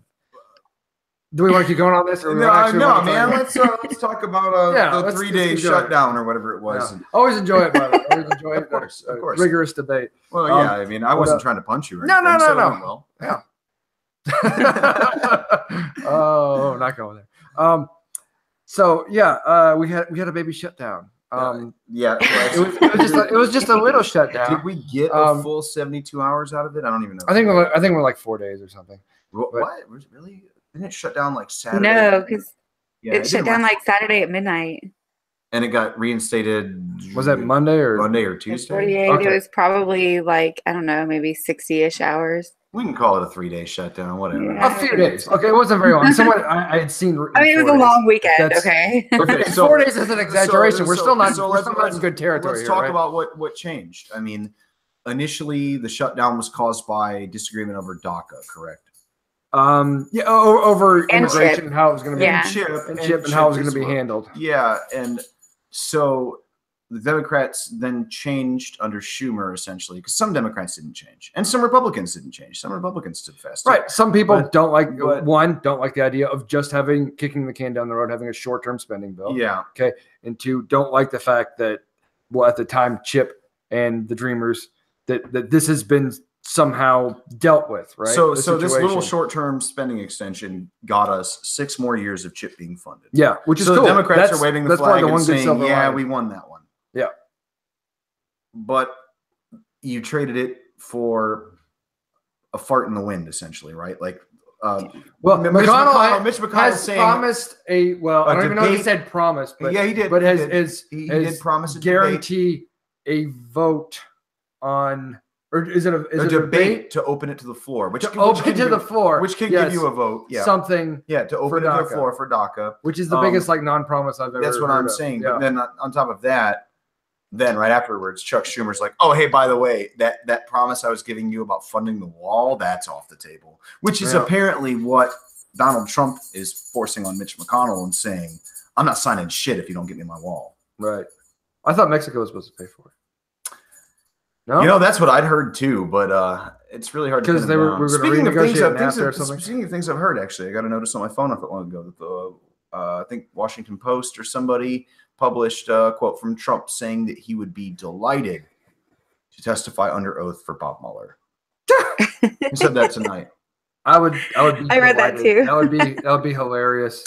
Do we want to keep going on this? Or
no, man. Let's talk about the 3-day shutdown or whatever it was.
Yeah. Always enjoy it, by the way. Always enjoy it.
Of course.
Rigorous debate.
Well, yeah. I mean, I wasn't trying to punch you. Or anything,
no. Yeah. Oh, not going there. So yeah, we had a baby shutdown.
Yeah,
it was just a little shutdown.
Did we get a full 72 hours out of it? I don't even know.
I think we're like 4 days or something.
What? Really? Didn't it shut down like Saturday?
No, because it shut down like Saturday at midnight.
And it got reinstated.
Was that Monday or
Tuesday?
48. Okay. It was probably like, I don't know, maybe 60-ish hours.
We can call it a 3-day shutdown, whatever.
Yeah. A few days. Okay, it wasn't very long. Someone I had seen.
I mean, it was a long weekend. Okay.
So 4 days is an exaggeration. We're still not in good territory.
Let's talk about what changed. I mean, initially the shutdown was caused by disagreement over DACA, correct?
Over immigration and how it was going to be,
and
how it was going to be handled.
Yeah, and so the Democrats then changed under Schumer, essentially, because some Democrats didn't change, and some Republicans didn't change. Some Republicans stood fast.
Right. Some people don't like the idea of just kicking the can down the road, having a short-term spending bill.
Yeah.
Okay. And 2, don't like the fact that, at the time, Chip and the Dreamers, that this has been somehow dealt with, right?
So this little short-term spending extension got us 6 more years of CHIP being funded.
Yeah, which is cool.
The Democrats are waving the flag and saying, we won that one.
Yeah.
But you traded it for a fart in the wind, essentially, right? Like,
Mitch McConnell has promised I don't even know if he said promise, but
yeah, he did.
But
he did promise
guarantee a vote on. Or is it a
debate to open it to the floor?
Which can give you
a vote. Yeah.
Something.
Yeah, to open it to the floor for DACA.
Which is the biggest non-promise I've ever heard.
That's what I'm saying. Yeah. But then on top of that, then right afterwards, Chuck Schumer's like, oh, hey, by the way, that promise I was giving you about funding the wall, that's off the table. Which is apparently what Donald Trump is forcing on Mitch McConnell and saying, I'm not signing shit if you don't get me my wall.
Right. I thought Mexico was supposed to pay for it.
No? That's what I'd heard too, but it's really hard to
because they were going to renegotiate after or something.
Speaking of things I've heard, actually, I got a notice on my phone not that long ago that I think Washington Post or somebody published a quote from Trump saying that he would be delighted to testify under oath for Bob Mueller. He said that tonight.
I would.
I read that too.
That would be hilarious.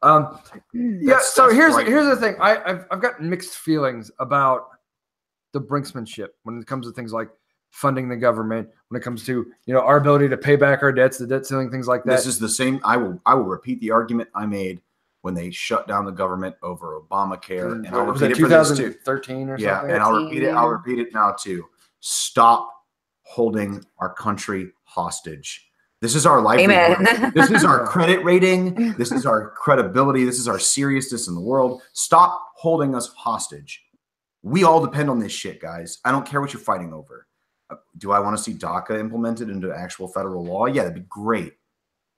So here's the thing. I've got mixed feelings about the brinksmanship when it comes to things like funding the government, when it comes to our ability to pay back our debts, the debt ceiling, things like that.
This is the same. I will repeat the argument I made when they shut down the government over Obamacare, and I'll repeat it for this too.
2013 or something.
Yeah, and I'll repeat it. I'll repeat it now too. Stop holding our country hostage. This is our livelihood.
Amen.
This is our credit rating. This is our credibility. This is our seriousness in the world. Stop holding us hostage. We all depend on this shit, guys. I don't care what you're fighting over. Do I want to see DACA implemented into actual federal law? Yeah, that'd be great.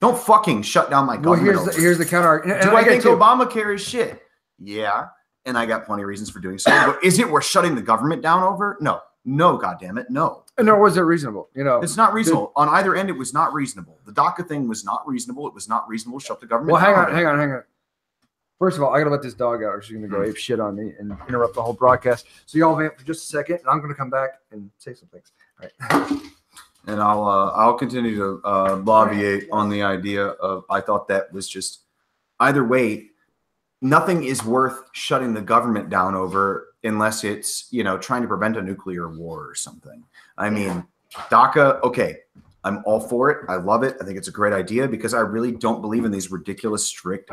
Don't fucking shut down my government.
Well, here's the counter.
Do I think Obamacare is shit? Yeah, and I got plenty of reasons for doing so. But is it worth shutting the government down over? No. No, goddammit, no.
Nor was it reasonable.
It's not reasonable. On either end, it was not reasonable. The DACA thing was not reasonable. It was not reasonable to shut the government down.
Well, hang on. First of all, I gotta let this dog out, or she's gonna go ape shit on me and interrupt the whole broadcast. So y'all vamp for just a second, and I'm gonna come back and say some things. All right.
And I'll continue to lobbyiate on the idea of, I thought that was just, either way, nothing is worth shutting the government down over unless it's, trying to prevent a nuclear war or something. I mean, DACA, okay, I'm all for it. I love it. I think it's a great idea because I really don't believe in these ridiculous, strict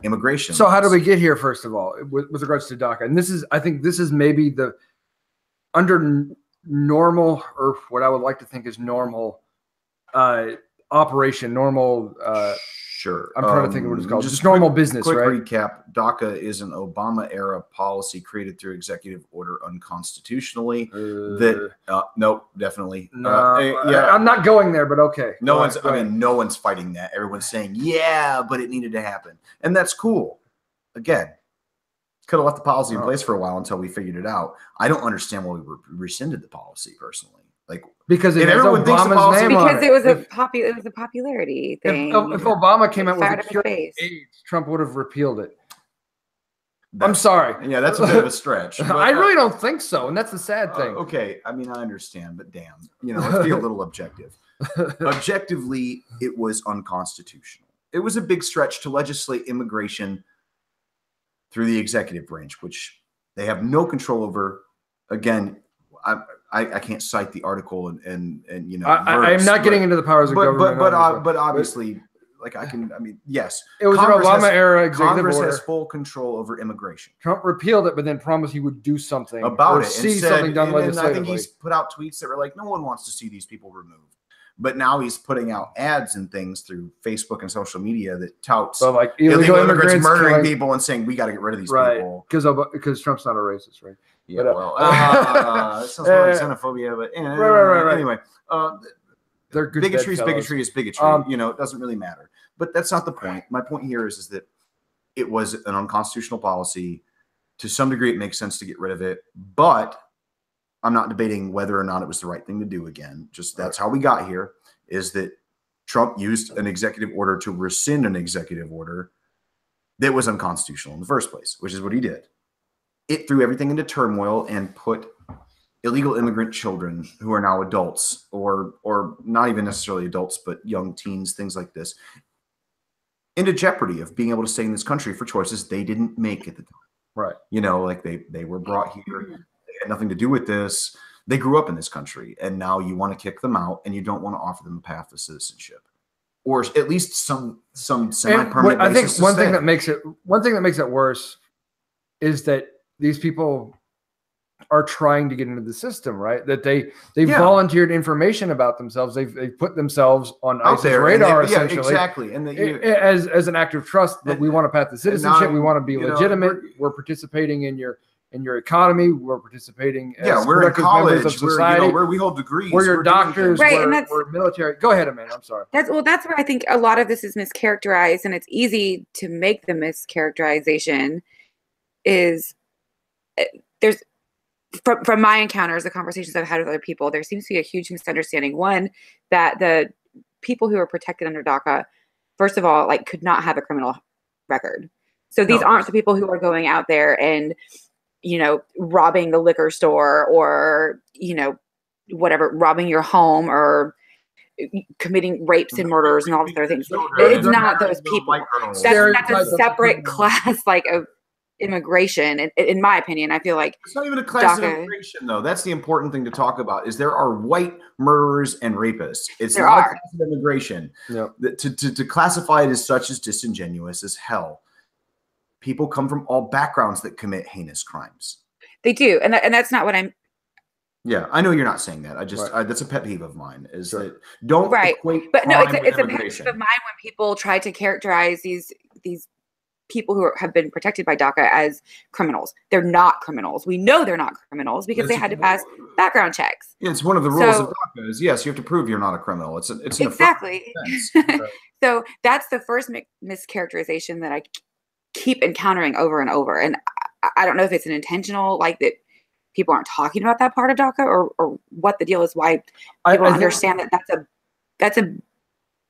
immigration.
So how did we get here, first of all, with regards to DACA? And I think this is maybe the under normal, or what I would like to think is normal operation, normal.
Sure.
I'm trying to think of what it's called. Just normal business,
quick
right?
Recap. DACA is an Obama-era policy created through executive order unconstitutionally. Nope, definitely.
No, yeah. I'm not going there, but okay.
No one's fighting that. Everyone's saying, yeah, but it needed to happen. And that's cool. Again, could have left the policy in place for a while until we figured it out. I don't understand why we rescinded the policy personally.
Because it has Obama's name on it.
Because it was a popularity thing.
If Obama came out with a cure for AIDS, Trump would have repealed it. I'm sorry.
Yeah, that's a bit of a stretch. But,
I really don't think so, and that's the sad thing.
Okay, I mean, I understand, but damn, let's be a little objective. Objectively, it was unconstitutional. It was a big stretch to legislate immigration through the executive branch, which they have no control over. Again, I can't cite the article and
I'm not getting into the powers of government.
But obviously, yes.
It was an Obama-era executive
Congress
order.
has full control over immigration.
Trump repealed it, but then promised he would do something
about it.
See something done legislatively.
I think he's put out tweets that were like, no one wants to see these people removed. But now he's putting out ads and things through Facebook and social media that touts illegal immigrants murdering people and saying we got to get rid of these people.
Because Trump's not a racist, right?
Yeah, that sounds more like xenophobia, but
right.
Anyway,
they're good.
Bigotry is bigotry. It doesn't really matter. But that's not the point. My point here is that it was an unconstitutional policy. To some degree, it makes sense to get rid of it, but I'm not debating whether or not it was the right thing to do again. Just that's how we got here, is that Trump used an executive order to rescind an executive order that was unconstitutional in the first place, which is what he did. It threw everything into turmoil and put illegal immigrant children who are now adults or not even necessarily adults, but young teens, things like this, into jeopardy of being able to stay in this country for choices they didn't make at the time.
Right.
They were brought here. They had nothing to do with this. They grew up in this country, and now you want to kick them out, and you don't want to offer them a path to citizenship, or at least some semi-permanent.
I think one thing that makes it worse is that these people are trying to get into the system, right? That they volunteered information about themselves. They've put themselves on ICE's radar, essentially.
Exactly. And
as an act of trust that we want to path to citizenship. We want to be legitimate. We're participating in your economy. We're participating as
we're in college.
Members of society.
We hold degrees.
We're your doctors.
Right,
we're military. Go ahead, Amanda. I'm sorry.
That's where I think a lot of this is mischaracterized, and it's easy to make the mischaracterization. Is there's from my encounters, the conversations I've had with other people, there seems to be a huge misunderstanding. One, that the people who are protected under DACA, first of all, could not have a criminal record. So these aren't the people who are going out there and, robbing the liquor store or, whatever, robbing your home or committing rapes and murders and all these other things. It's not those people. That's a separate class, of immigration. In my opinion, I feel like
it's not even a class of immigration, though. That's the important thing to talk about. Is there are white murderers and rapists. It's not a class of immigration. Yep. To classify it as such is disingenuous as hell. People come from all backgrounds that commit heinous crimes.
They do, and that's not what I'm.
Yeah, I know you're not saying that. I just that's a pet peeve of mine. Is that don't equate
but no, it's a pet
peeve
of mine when people try to characterize these people who have been protected by DACA as criminals. They're not criminals. We know they're not criminals because they had to pass background checks.
Yeah, it's one of the rules of DACA is yes, you have to prove you're not a criminal. It's an
exactly. So that's the first mischaracterization that I keep encountering over and over, and I don't know if it's an intentional, like that people aren't talking about that part of DACA, or what the deal is. Why people understand that that's a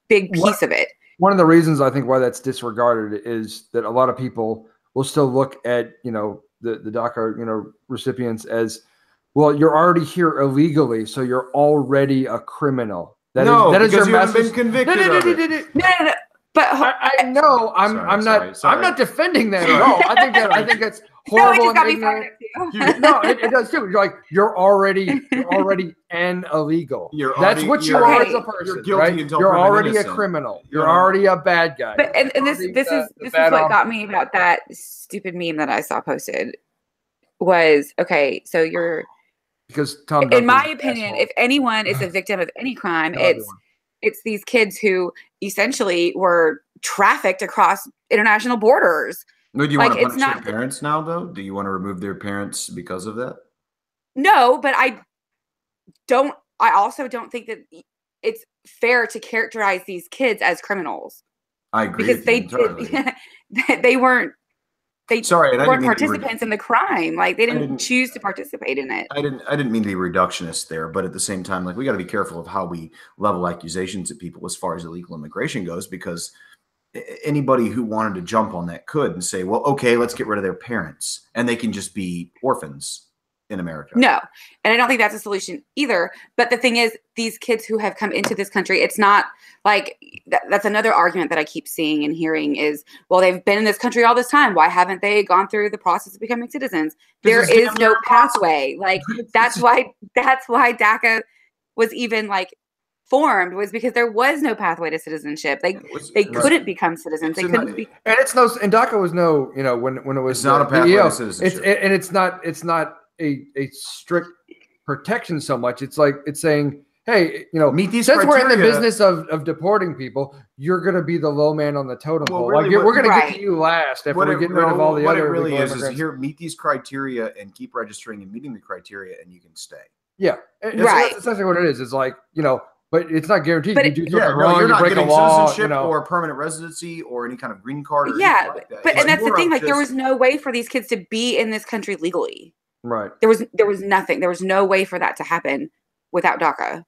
big piece of it.
One of the reasons I think why that's disregarded is that a lot of people will still look at, the DACA, recipients as, well, you're already here illegally, so you're already a criminal. That is your message. Been convicted. No. But I know I'm not defending that at all. I think that's horrible and ignorant. It does too. You're already an illegal. That's what you are as a person. You're guilty until you're already a criminal. You're already a bad guy.
But and this is what got me about that stupid meme that I saw posted was so you're
because Tom.
In my opinion, if anyone is a victim of any crime, it's these kids who essentially were trafficked across international borders.
No, do you want to punish their parents now, though? Do you want to remove their parents because of that?
No, but I also don't think that it's fair to characterize these kids as criminals.
I agree
because they weren't participants in the crime. Like they didn't choose to participate in it.
I didn't mean to be reductionist there, but at the same time, we got to be careful of how we level accusations at people as far as illegal immigration goes, because anybody who wanted to jump on that could and say, well, okay, let's get rid of their parents and they can just be orphans in America.
No. And I don't think that's a solution either. But the thing is, these kids who have come into this country, it's not like that's another argument that I keep seeing and hearing is, well, they've been in this country all this time. Why haven't they gone through the process of becoming citizens? There is no pathway. That's why DACA was even formed, was because there was no pathway to citizenship. They couldn't become citizens. They couldn't be.
And and DACA was no, when it was
it's not a pathway to citizenship.
It's not a strict protection so much. It's saying, hey, meet these since criteria. We're in the business of deporting people, you're going to be the low man on the totem pole. Really, we're going to get to you last after we get rid of all the other.
What it really is here, meet these criteria and keep registering and meeting the criteria, and you can stay.
Yeah, that's essentially what it is. It's but it's not guaranteed. But you do something wrong, you're not break getting a law,
citizenship or permanent residency or any kind of green card. Or
anything like that. And that's the thing. There was no way for these kids to be in this country legally.
Right.
There was nothing. There was no way for that to happen without DACA.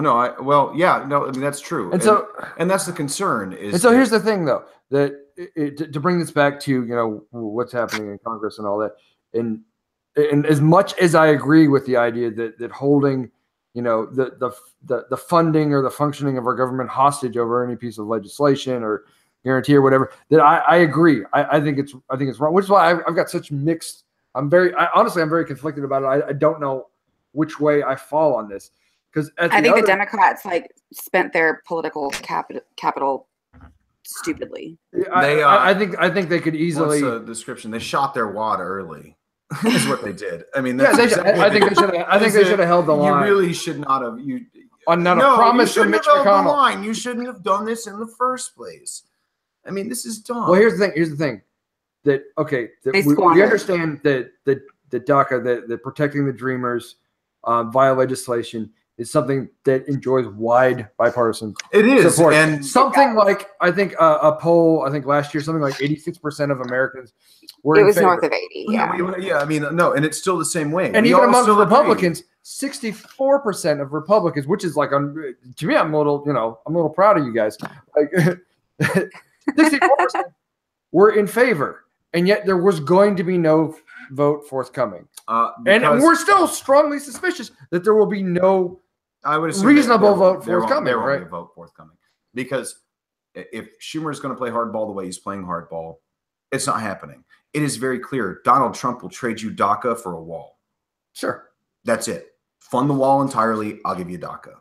No, I mean that's true. And that's the concern is.
And so here's the thing, though, that to bring this back to what's happening in Congress and all that, and as much as I agree with the idea that holding the funding or the functioning of our government hostage over any piece of legislation or guarantee or whatever, that I agree. I think it's wrong, which is why I've got such mixed. I'm very conflicted about it. I don't know which way I fall on this, because
I think the Democrats spent their political capital stupidly.
I think they could easily.
What's the description? They shot their wad early. Is what they did. I mean,
I think they should have held the line.
You really should not have.
Promise from Mitch McConnell.
You shouldn't have done this in the first place. I mean, this is dumb.
Well, here's the thing. We understand that the DACA, that protecting the dreamers via legislation is something that enjoys wide bipartisan support. And something I think a poll, last year, something like 86% of Americans were in favor.
North of 80, yeah.
Yeah, I mean, no, and it's still the same way.
And even among Republicans, 64% of Republicans, which is to me, I'm a little proud of you guys. 64% were in favor. And yet there was going to be no vote forthcoming. And we're still strongly suspicious that there will be no reasonable vote forthcoming.
There won't be a vote forthcoming. Because if Schumer is going to play hardball the way he's playing hardball, it's not happening. It is very clear. Donald Trump will trade you DACA for a wall.
Sure.
That's it. Fund the wall entirely. I'll give you DACA.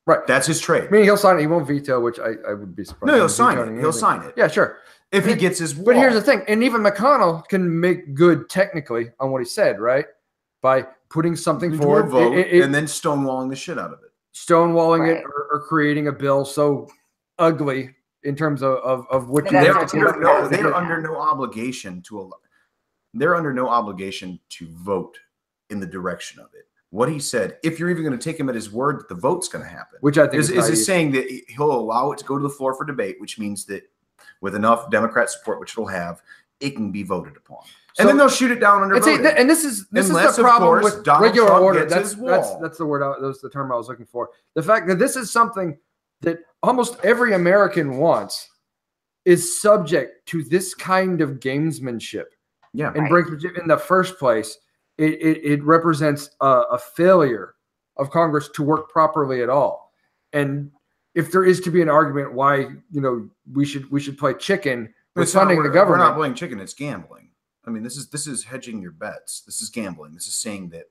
Right.
That's his trade.
I mean, he'll sign it. He won't veto, which I would be surprised.
No, he'll sign it. He'll sign it.
Yeah, sure.
If he gets his wall.
But here's the thing. And even McConnell can make good technically on what he said, right? By putting something forward,
vote, and then stonewalling the shit out of it.
Stonewalling it or creating a bill so ugly in terms of what
they're under no obligation to allow. They're under no obligation to vote in the direction of it. What he said, if you're even going to take him at his word that the vote's going to happen,
which I think
is saying that he'll allow it to go to the floor for debate, which means that with enough Democrat support, which it'll have, it can be voted upon. And then they'll shoot it down under voting.
And this is the problem with regular order. That's the word. That's the term I was looking for. The fact that this is something that almost every American wants is subject to this kind of gamesmanship.
Yeah,
and brinksmanship in the first place. It represents a failure of Congress to work properly at all. And if there is to be an argument why we should play chicken with funding the government,
we're not playing chicken. It's gambling. I mean, this is hedging your bets. This is gambling. This is saying that,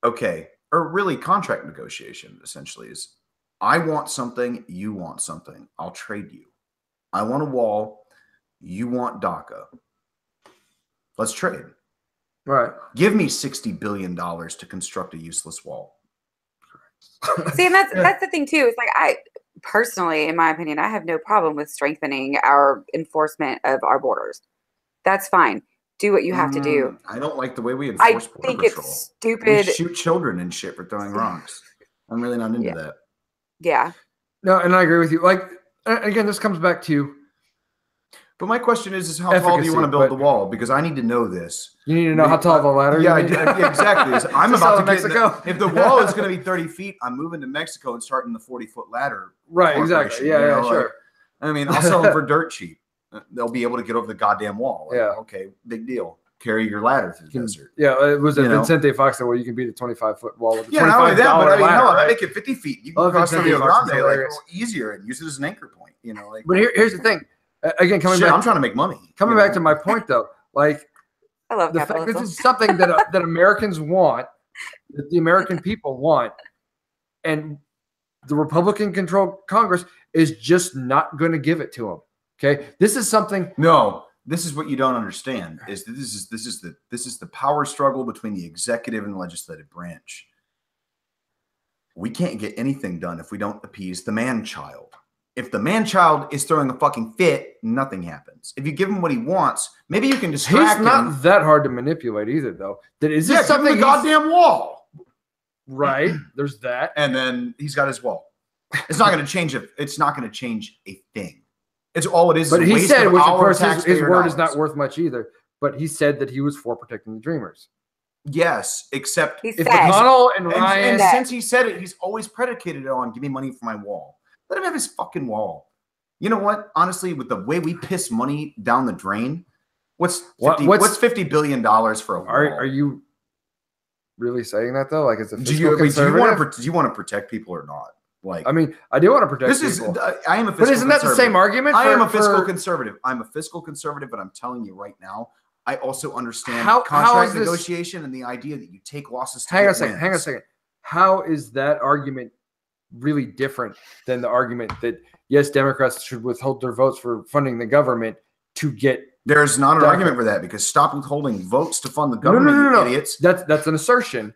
okay, or really contract negotiation essentially is, I want something, you want something. I'll trade you. I want a wall. You want DACA. Let's trade.
Right.
Give me $60 billion to construct a useless wall.
See, and that's the thing too. It's like, I personally, in my opinion, I have no problem with strengthening our enforcement of our borders. That's fine. Do what you have to do.
I don't like the way we enforce border
think
patrol.
It's stupid.
We shoot children and shit for throwing rocks. I'm really not into that.
Yeah.
No, and I agree with you. Like, again, this comes back to.
But my question is how tall do you want to build the wall? Because I need to know this.
You need to know how tall the ladder.
Yeah, exactly. I'm about to Mexico. If the wall is going to be 30 feet, I'm moving to Mexico and starting the 40-foot ladder.
Right. Exactly. Yeah. Sure.
I mean, I'll sell them for dirt cheap. They'll be able to get over the goddamn wall. Like,
yeah.
Okay. Big deal. Carry your ladder through the desert.
Yeah. It was a Vicente Fox where you can beat a 25-foot wall with a $25
not only that, but I mean,
ladder,
hell,
right?
I make it 50 feet. You can cross the Rio Grande like easier and use it as an anchor point. Like.
But here's the thing. Again, coming back,
I'm trying to make money.
Coming back to my point, though, like
I love
the fact this is something that Americans want, that the American people want, and the Republican-controlled Congress is just not going to give it to them. Okay, this is something.
No, this is what you don't understand. Is that this is the power struggle between the executive and the legislative branch. We can't get anything done if we don't appease the man-child. If the man-child is throwing a fucking fit, nothing happens. If you give him what he wants, maybe you can distract him.
He's not that hard to manipulate either, though. Is this something?
Give him the goddamn wall.
Right. There's that.
And then he's got his wall. It's not going to change it. It's not going to change a thing. It's all it is.
But he said, which of course his word is not worth much either. But he said that he was for protecting the Dreamers.
Yes, except
if
McConnell and Ryan.
And since he said it, he's always predicated it on give me money for my wall. Let him have his fucking wall. You know what? Honestly, with the way we piss money down the drain, what's $50 billion for a wall?
Are you really saying that though? Like, it's a
do you want to protect people or not? Like,
I mean, I do want to protect people.
I am a fiscal
But isn't that the same argument?
I am a fiscal conservative. I'm a fiscal conservative, but I'm telling you right now, I also understand contract negotiation and the idea that you take losses.
Hang on a second. How is that argument really different than the argument that yes, Democrats should withhold their votes for funding the government to get?
There's not an argument for that because stop withholding votes to fund the government,
no.
idiots.
That's an assertion.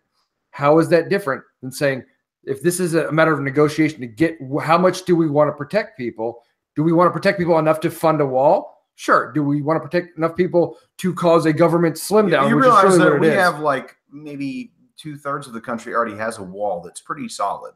How is that different than saying if this is a matter of negotiation to get how much do we want to protect people? Do we want to protect people enough to fund a wall? Sure. Do we want to protect enough people to cause a government slim down?
You realize that we have like maybe 2/3 of the country already has a wall that's pretty solid.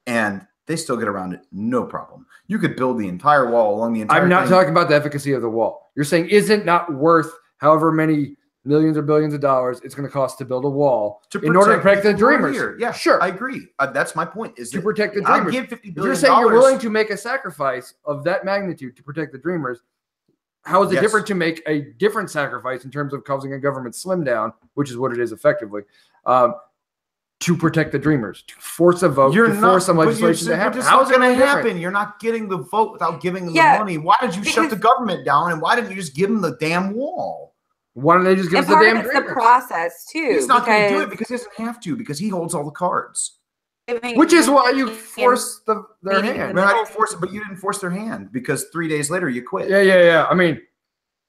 And they still get around it, no problem. You could build the entire wall along the entire
I'm not talking about the efficacy of the wall. You're saying isn't not worth however many millions or billions of dollars it's going to cost to build a wall in order to protect the Dreamers.
Yeah,
sure.
I agree. That's my point. Is
to protect the Dreamers.
I'll give $50 billion.
You're saying you're willing to make a sacrifice of that magnitude to protect the Dreamers. How is it different to make a different sacrifice in terms of causing a government slim down, which is what it is effectively, to protect the Dreamers, to force a vote, force some legislation to happen?
How is it going to happen? You're not getting the vote without giving them the money. Why did you shut the government down, and why didn't you just give them the damn wall?
Why don't they just give us the damn Dreamers?
The process too.
He's not going to do it because he doesn't have to, because he holds all the cards.
Which is why you force their hand.
No, I didn't force it, but you didn't force their hand because 3 days later you quit.
Yeah. I mean,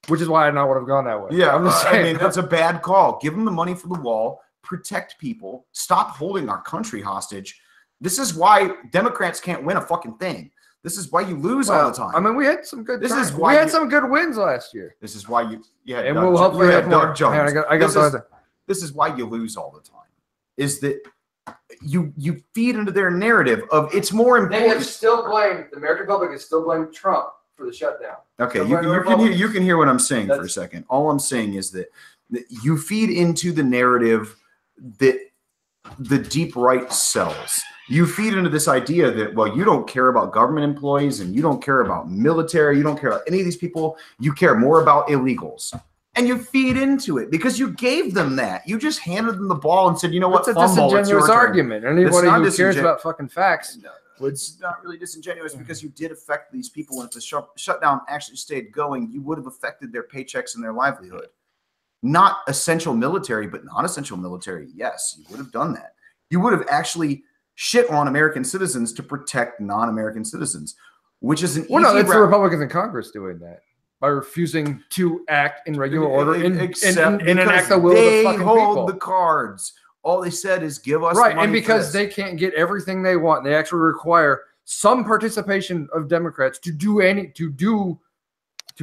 which is why I not would have gone that way.
Yeah, I mean, that's a bad call. Give them the money for the wall. protect people, stop holding our country hostage. This is why Democrats can't win a fucking thing. This is why you lose all the time.
I mean, we had some good.
This is why
we had some good wins last year.
This is why you had
and
Doug,
we'll hopefully have
Doug
more.
Jones.
Man,
this is why you lose all the time. Is that you feed into their narrative of it's more important.
They have still blamed the American public has still blamed Trump for the shutdown.
Okay, you can hear what I'm saying for a second. All I'm saying is that you feed into the narrative that the deep right sells. You feed into this idea that, well, you don't care about government employees and you don't care about military. You don't care about any of these people. You care more about illegals. And you feed into it because you gave them that. You just handed them the ball and said, you know what?
It's a disingenuous argument. Anybody who cares about fucking facts.
It's not really disingenuous because you did affect these people. And if the shutdown actually stayed going, you would have affected their paychecks and their livelihood. Not essential military, but non-essential military. Yes, you would have done that. You would have actually shit on American citizens to protect non-American citizens, which is an easy.
No, it's the Republicans in Congress doing that by refusing to act in regular order and enact the will of the fucking people. They hold the
cards. All they said is give us
right,
money
and because they can't get everything they want, they actually require some participation of Democrats to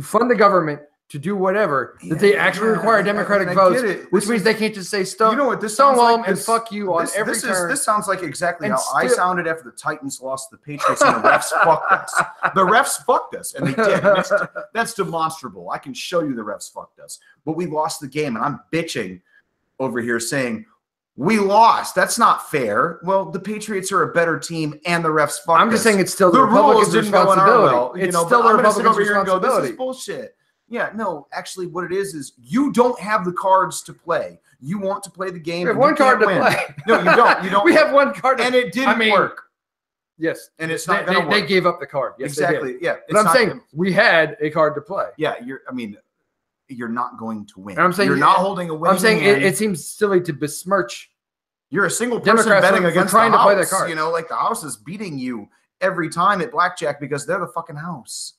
fund the government. To do whatever that they actually require Democratic votes, which means they can't just say stonewall them and fuck you on every turn.
This sounds like exactly how I sounded after the Titans lost to the Patriots and the refs fucked us. The refs fucked us, and they did. That's demonstrable. I can show you the refs fucked us, but we lost the game, and I'm bitching over here saying we lost. That's not fair. Well, the Patriots are a better team, and the refs fucked us.
I'm just saying it's still the Republicans' responsibility.
It's still the Republicans' responsibility. This is bullshit. Yeah, no, actually what it is you don't have the cards to play. You want to play the game.
We have one card to play.
No, you don't. You don't.
We have one card.
And it didn't work.
Yes.
And it's not going to work.
They gave up the card. Yes,
exactly. Yeah.
But I'm saying we had a card to play.
Yeah, you're not going to win.
And I'm saying
you're not holding a winning
I'm saying
hand.
It seems silly to besmirch.
You're a single person
Democrats
betting against
trying
the
to
house.
play the card.
You know, like the house is beating you every time at blackjack because they're the fucking house.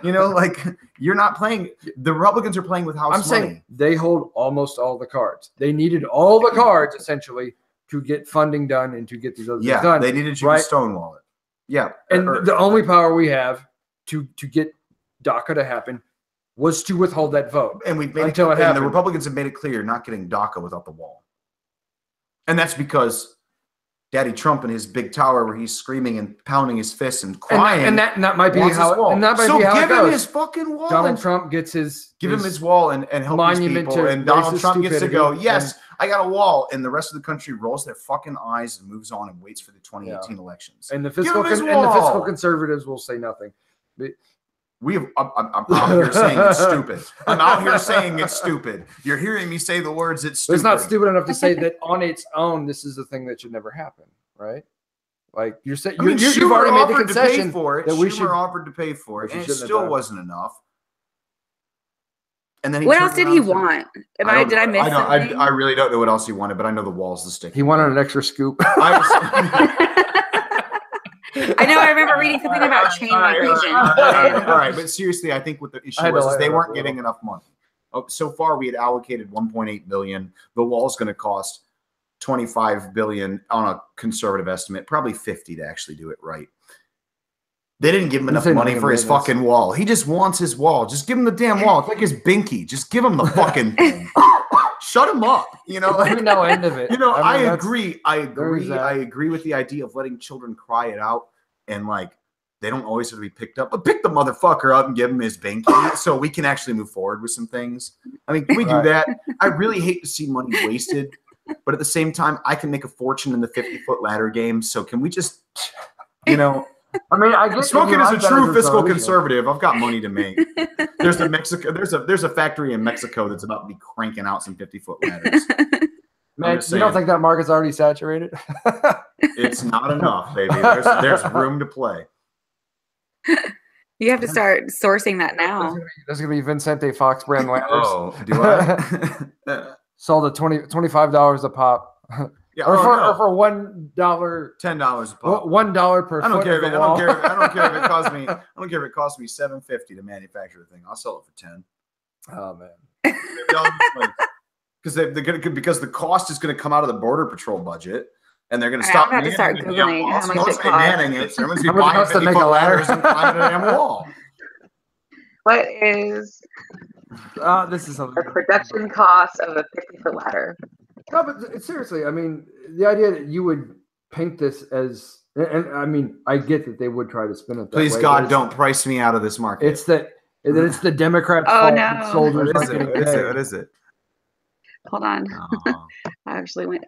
You know, like you're not playing. The Republicans are playing with house money.
Saying they hold almost all the cards. They needed all the cards essentially to get funding done and to get these other things done.
They needed you to stonewall it. Yeah.
And the only power we have to get DACA to happen was to withhold that vote.
And we've made until it happened. And the Republicans have made it clear you're not getting DACA without the wall. And that's because Daddy Trump in his big tower where he's screaming and pounding his fists and crying.
And that might be how it goes.
Give him his fucking wall.
Donald Trump gets his
give him his wall and help these people. And Donald Trump gets to go, yes, I got a wall. And the rest of the country rolls their fucking eyes and moves on and waits for the 2018 elections.
And the fiscal conservatives will say nothing.
I'm out here saying it's stupid. I'm out here saying it's stupid. You're hearing me say the words it's stupid.
It's not stupid enough to say that on its own, this is the thing that should never happen, right? Like you're saying, you've already made the concession
for it.
That we should
offered to pay for it, and it still wasn't enough. And then
what else did he want? Did I miss something?
I really don't know what else he wanted, but I know the wall's the stick.
He wanted an extra scoop.
I know. I remember reading something about chain migration.
All right, but seriously, I think what the issue was is they weren't getting enough money. So far, we had allocated $1.8 billion. The wall's going to cost $25 billion on a conservative estimate, probably 50 to actually do it right. They didn't give him enough money for his fucking wall. He just wants his wall. Just give him the damn wall. It's like his binky. Just give him the fucking thing. Shut him up. You know,
like, no end of it.
You know, I agree. I agree with the idea of letting children cry it out, and like they don't always have to be picked up, but pick the motherfucker up and give him his binky so we can actually move forward with some things. I mean, can we do that? I really hate to see money wasted, but at the same time, I can make a fortune in the 50-foot ladder game. So can we just, you know?
I mean, I guess
smoking as a true fiscal conservative, I've got money to make. There's a factory in Mexico that's about to be cranking out some 50-foot ladders.
Man, you don't think that market's already saturated?
It's not enough, baby. There's room to play.
You have to start sourcing that now.
There's gonna be Vincente Fox brand ladders.
Oh, do I?
Sold at $25 a pop.
Yeah,
or for $1,
$10 a pop.
$1 per.
I don't care if it. Costs me. I don't care if it costs me $7.50 to manufacture the thing. I'll sell it for $10.
Oh man.
because because the cost is going to come out of the Border Patrol budget, and they're going to
I'm
stop.
gonna have to start googling how much it costs.
Manning it. So everyone's going to be buying 50-foot ladders and climbing a damn wall.
What is
this is
the production cost of a 50-foot ladder?
No, but seriously, I mean, the idea that you would paint this as, and I mean, I get that they would try to spin it that
Please,
way.
God, don't price me out of this market.
It's the Democrats'
fault
that soldiers
What is it?
Hold on. Oh. I accidentally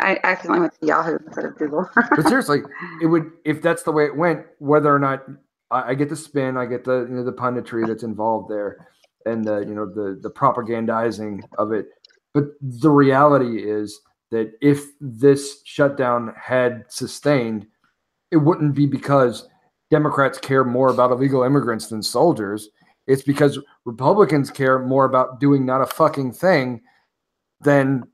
went to Yahoo instead of Google.
But seriously, it would, if that's the way it went, whether or not I get the spin, I get the the punditry that's involved there, and the propagandizing of it. But the reality is that if this shutdown had sustained, it wouldn't be because Democrats care more about illegal immigrants than soldiers. It's because Republicans care more about doing not a fucking thing than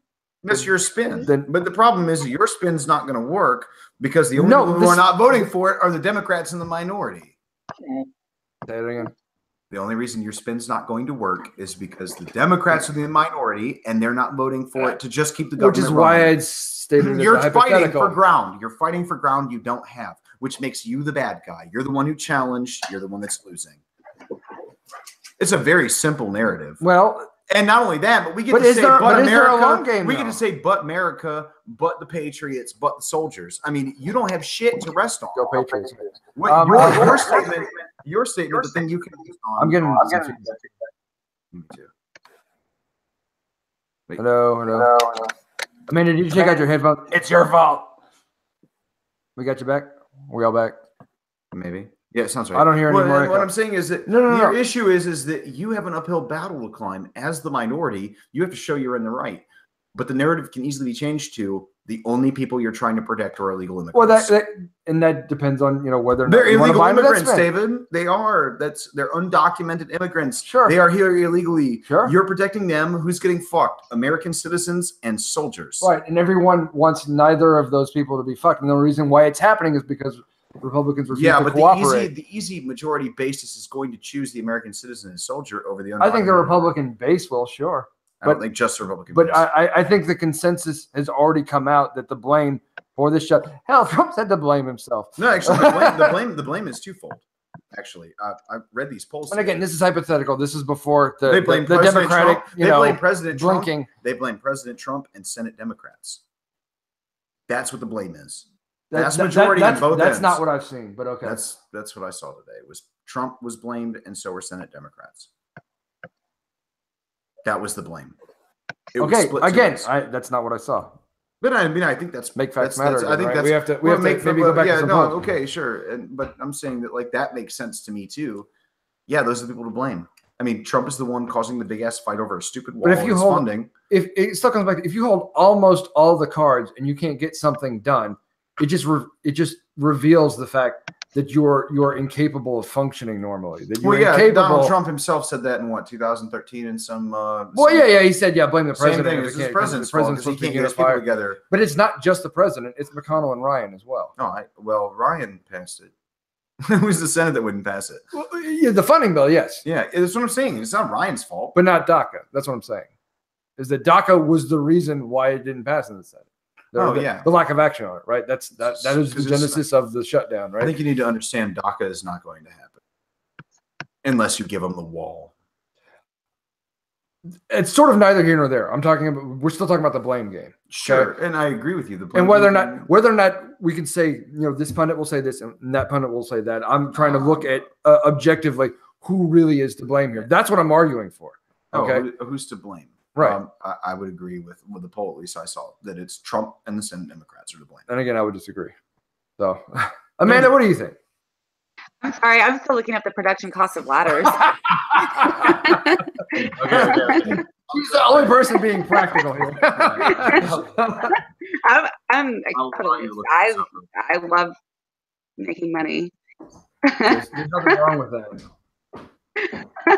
that's your spin. But the problem is your spin's not going to work because the only people who are not voting for it are the Democrats and the minority.
Say it again.
The only reason your spin's not going to work is because the Democrats are the minority and they're not voting for it to just keep the government
running. Which is
running.
why I stated
you're fighting for ground. You're fighting for ground you don't have, which makes you the bad guy. You're the one who challenged. You're the one that's losing. It's a very simple narrative.
Well,
and not only that, but we get to say, but America. We get to say, but America, but the Patriots, but the soldiers. I mean, you don't have shit to rest on.
Go Patriots.
Your statement, the thing you can use on.
I'm getting feedback.
Me too.
Hello. Amanda, did you take out your headphones? It's your fault. We got you back? We all back?
Maybe. Yeah, it sounds right.
I don't hear anymore.
What I'm saying is that your issue is that you have an uphill battle to climb as the minority. You have to show you're in the right. But the narrative can easily be changed to the only people you're trying to protect are illegal immigrants.
Well, that depends on whether or not
they're illegal immigrants, David. They're undocumented immigrants.
Sure,
they are here illegally.
Sure,
you're protecting them. Who's getting fucked? American citizens and soldiers.
Right, and everyone wants neither of those people to be fucked. And the reason why it's happening is because Republicans refuse to cooperate.
The easy majority basis is going to choose the American citizen and soldier over the undocumented.
I think the Republican base will, sure.
I don't think just the Republican.
But I think the consensus has already come out that the blame for this hell, Trump said to blame himself.
No, actually, the blame is twofold. Actually, I read these polls.
And again, this is hypothetical. This is before
they blame
the Democratic.
Trump. They blame President
blinking.
Trump. They blame President Trump and Senate Democrats. That's what the blame is. Vast majority on both ends.
That's not what I've seen, but okay.
That's what I saw today. It was Trump was blamed, and so were Senate Democrats. That was the blame.
Okay, again, that's not what I saw.
But I mean, I think that's
make facts matter.
I think
right? we have to maybe
go
back to some points.
Okay, sure. But I'm saying that that makes sense to me too. Yeah, those are the people to blame. I mean, Trump is the one causing the big ass fight over a stupid wall. But if you hold funding,
if it still comes back, if you hold almost all the cards and you can't get something done, it just reveals the fact that you're incapable of functioning normally. That you're incapable.
Donald Trump himself said that in 2013 in some.
He said blame the president.
Same thing. It's the president's fault because he can't get his people together.
But it's not just the president; it's McConnell and Ryan as well.
No, Ryan passed it. It was the Senate that wouldn't pass it.
Well, yeah, the funding bill, yes.
Yeah, that's what I'm saying. It's not Ryan's fault,
but not DACA. That's what I'm saying. Is that DACA was the reason why it didn't pass in the Senate? The lack of action on it, right? That is the genesis of the shutdown, right?
I think you need to understand DACA is not going to happen unless you give them the wall.
It's sort of neither here nor there. We're still talking about the blame game.
Sure, okay? And I agree with you.
And whether or not we can say, this pundit will say this and that pundit will say that. I'm trying to look at objectively who really is to blame here. That's what I'm arguing for. Okay,
who's to blame?
Right.
I would agree with the poll, at least I saw, that it's Trump and the Senate Democrats are to blame.
And again, I would disagree. So, Amanda, what do you think?
I'm sorry. I'm still looking at the production cost of ladders.
Okay. She's the only person being practical here.
I love making money.
There's nothing wrong with that.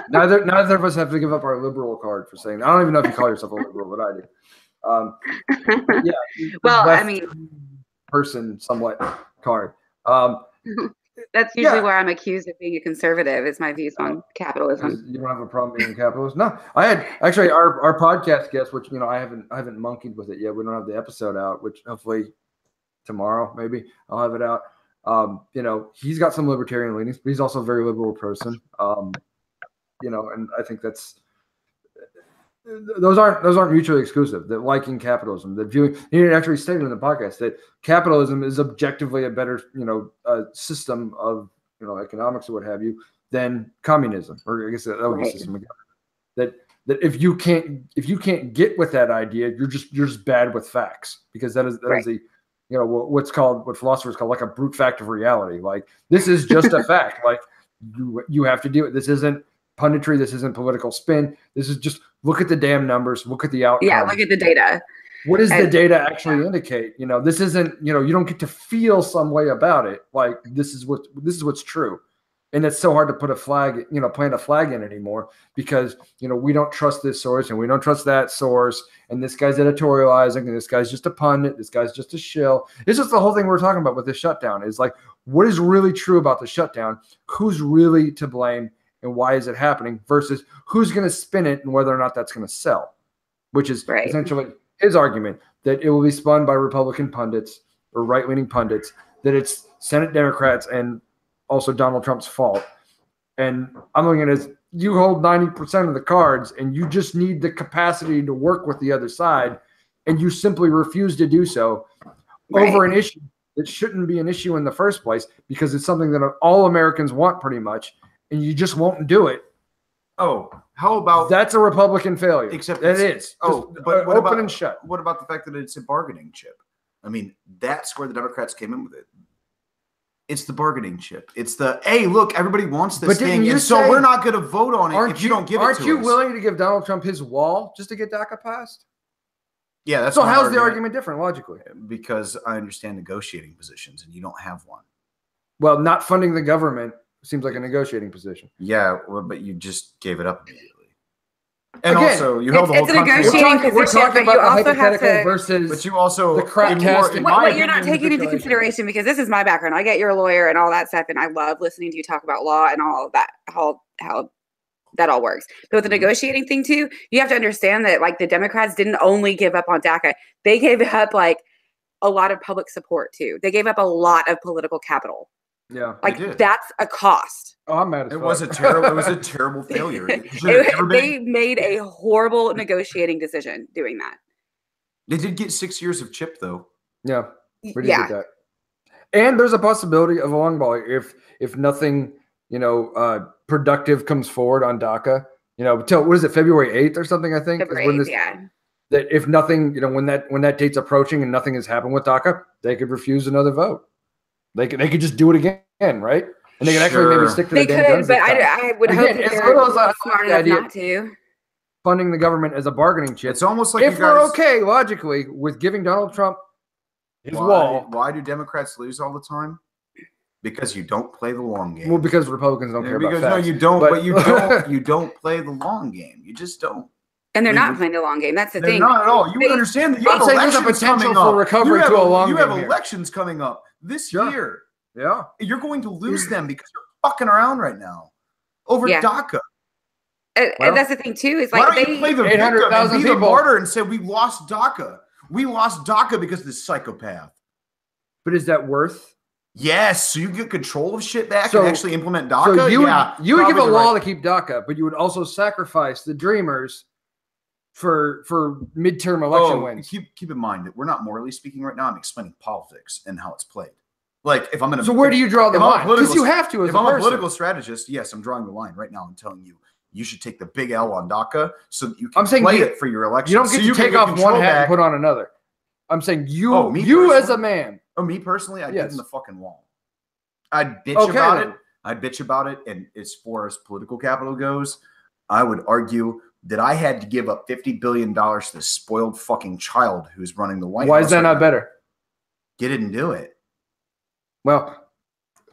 Neither of us have to give up our liberal card for saying. I don't even know if you call yourself a liberal, but I do. Yeah.
Well, I mean,
person somewhat card.
That's usually where I'm accused of being a conservative. Is my views on capitalism.
You don't have a problem being a capitalist? No, I had actually our podcast guest, which I haven't monkeyed with it yet. We don't have the episode out, which hopefully tomorrow maybe I'll have it out. He's got some libertarian leanings, but he's also a very liberal person. And I think those aren't mutually exclusive. That liking capitalism, that viewing, he actually stated in the podcast that capitalism is objectively a better, system of, economics or what have you than communism, or I guess that would be a system. That if you can't get with that idea, you're just bad with facts, because that is a what philosophers call like a brute fact of reality. Like, this is just a fact. Like, you have to do it. This isn't punditry. This isn't political spin. This is just look at the damn numbers. Look at the outcome.
Yeah, look at the data.
What does the data actually indicate? This isn't. You don't get to feel some way about it. Like, this is what's true, and it's so hard to put a flag. Plant a flag in anymore, because we don't trust this source and we don't trust that source, and this guy's editorializing, and this guy's just a pundit. This guy's just a shill. It's just the whole thing we're talking about with the shutdown. Is like, what is really true about the shutdown? Who's really to blame? And why is it happening, versus who's going to spin it and whether or not that's going to sell, which is essentially his argument, that it will be spun by Republican pundits or right-leaning pundits, that it's Senate Democrats and also Donald Trump's fault. And I'm looking at it as, you hold 90% of the cards and you just need the capacity to work with the other side, and you simply refuse to do so over an issue that shouldn't be an issue in the first place, because it's something that all Americans want pretty much. And you just won't do it.
Oh, how about
that's a Republican failure? Except it is.
But what
open
about,
and shut.
What about the fact that it's a bargaining chip? I mean, that's where the Democrats came in with it. It's the bargaining chip. It's the, hey, look, everybody wants this thing, and so we're not going to vote on it if you don't give it to us.
Aren't you willing to give Donald Trump his wall just to get DACA passed?
Yeah, that's
so. How's the argument different logically?
Because I understand negotiating positions, and you don't have one.
Well, not funding the government seems like a negotiating position.
Yeah, well, but you just gave it up immediately. And again, also, you held the whole country.
We're talking about hypothetical versus,
but you also
the crap test.
What you're not taking into consideration, because this is my background. I get you're a lawyer and all that stuff, and I love listening to you talk about law and all of that, how that all works. But with the negotiating thing too, you have to understand that like the Democrats didn't only give up on DACA; they gave up like a lot of public support too. They gave up a lot of political capital.
Yeah,
like that's a cost.
Oh, I'm mad.
It was a terrible failure.
They made a horrible negotiating decision doing that.
They did get 6 years of CHIP though.
Yeah, we did get that. And there's a possibility of a long ball if nothing, productive comes forward on DACA. Till what is it, February 8th or something? I think.
February 8th, yeah.
That if nothing, when that date's approaching and nothing has happened with DACA, they could refuse another vote. They could just do it again, right? And they could actually maybe stick to the damn guns.
But I would hope that they're smart enough not to.
Funding the government as a bargaining chip.
It's almost like
if we're okay logically with giving Donald Trump his wall.
Why do Democrats lose all the time? Because you don't play the long game.
Well, because Republicans don't care about facts.
No, you don't. But you don't play the long game. You just don't.
And they're not playing the long game. That's the thing.
Not at all. You understand that you have elections coming up.
For recovery to a long game.
You have elections coming up this year.
Yeah.
You're going to lose them because you're fucking around right now over DACA.
And that's the thing too. Is like
they play the 800,000 people. Be the martyr and say we lost DACA. We lost DACA because of this psychopath.
But is that worth?
Yes. So you get control of shit back and actually implement DACA.
So you would give a law to keep DACA, but you would also sacrifice the dreamers for midterm election wins.
Keep in mind that we're not morally speaking right now. I'm explaining politics and how it's played. Like if I'm going to.
So where do you draw the line? Because you have to.
If I'm a political strategist, yes, I'm drawing the line right now. I'm telling you, you should take the big L on DACA so that you can play it for your election.
You don't get to take off one hat and put on another. I'm saying you as a man.
Oh, me personally, I'd give him the fucking wall. I'd bitch about it. I'd bitch about it. And as far as political capital goes, I would argue that I had to give up $50 billion to this spoiled fucking child who's running the White House.
Why is that not better?
You didn't do it.
Well,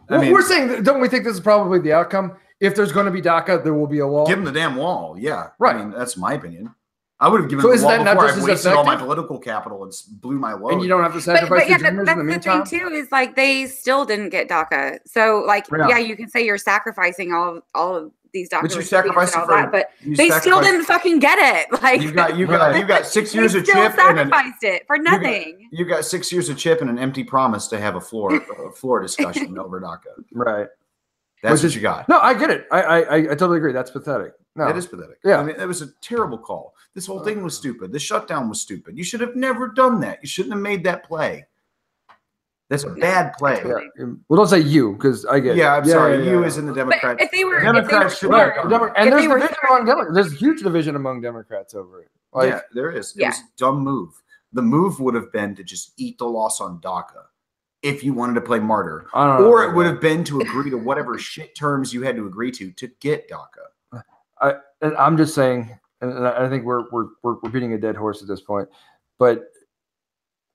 we're saying, don't we think this is probably the outcome? If there's going to be DACA, there will be a wall.
Give them the damn wall. Yeah.
Right.
I mean, that's my opinion. I would have given
So
the
is
wall
that not
before
just
I
as
wasted all my
effective?
political capital and blew my load.
And you don't have to sacrifice
but yeah,
your dreamers
that's
in the
the thing
meantime?
too, is like they still didn't get DACA. So like, yeah, you can say you're sacrificing all of these DACA
but you
recipients
sacrificed
and all
it for,
that, but they still didn't fucking get it. Like
you got 6 years of
still
chip
sacrificed it for nothing.
You got 6 years of chip and an empty promise to have a floor discussion over DACA.
Right.
That's what you got.
No, I get it. I totally agree. That's pathetic. No,
it is pathetic.
Yeah,
I mean, it was a terrible call. This whole thing was stupid. The shutdown was stupid. You should have never done that. You shouldn't have made that play. That's a bad play.
Yeah. Well, don't say you, because I get.
Yeah, I'm sorry. You is in the Democrats.
But if they were,
Democrats should have done that.
And there's division among Democrats. There's huge division among Democrats over it. Like,
yeah, there is. It was a dumb move. The move would have been to just eat the loss on DACA if you wanted to play martyr, or it would have been to agree to whatever shit terms you had to agree to get DACA.
I'm just saying, and I think we're beating a dead horse at this point. But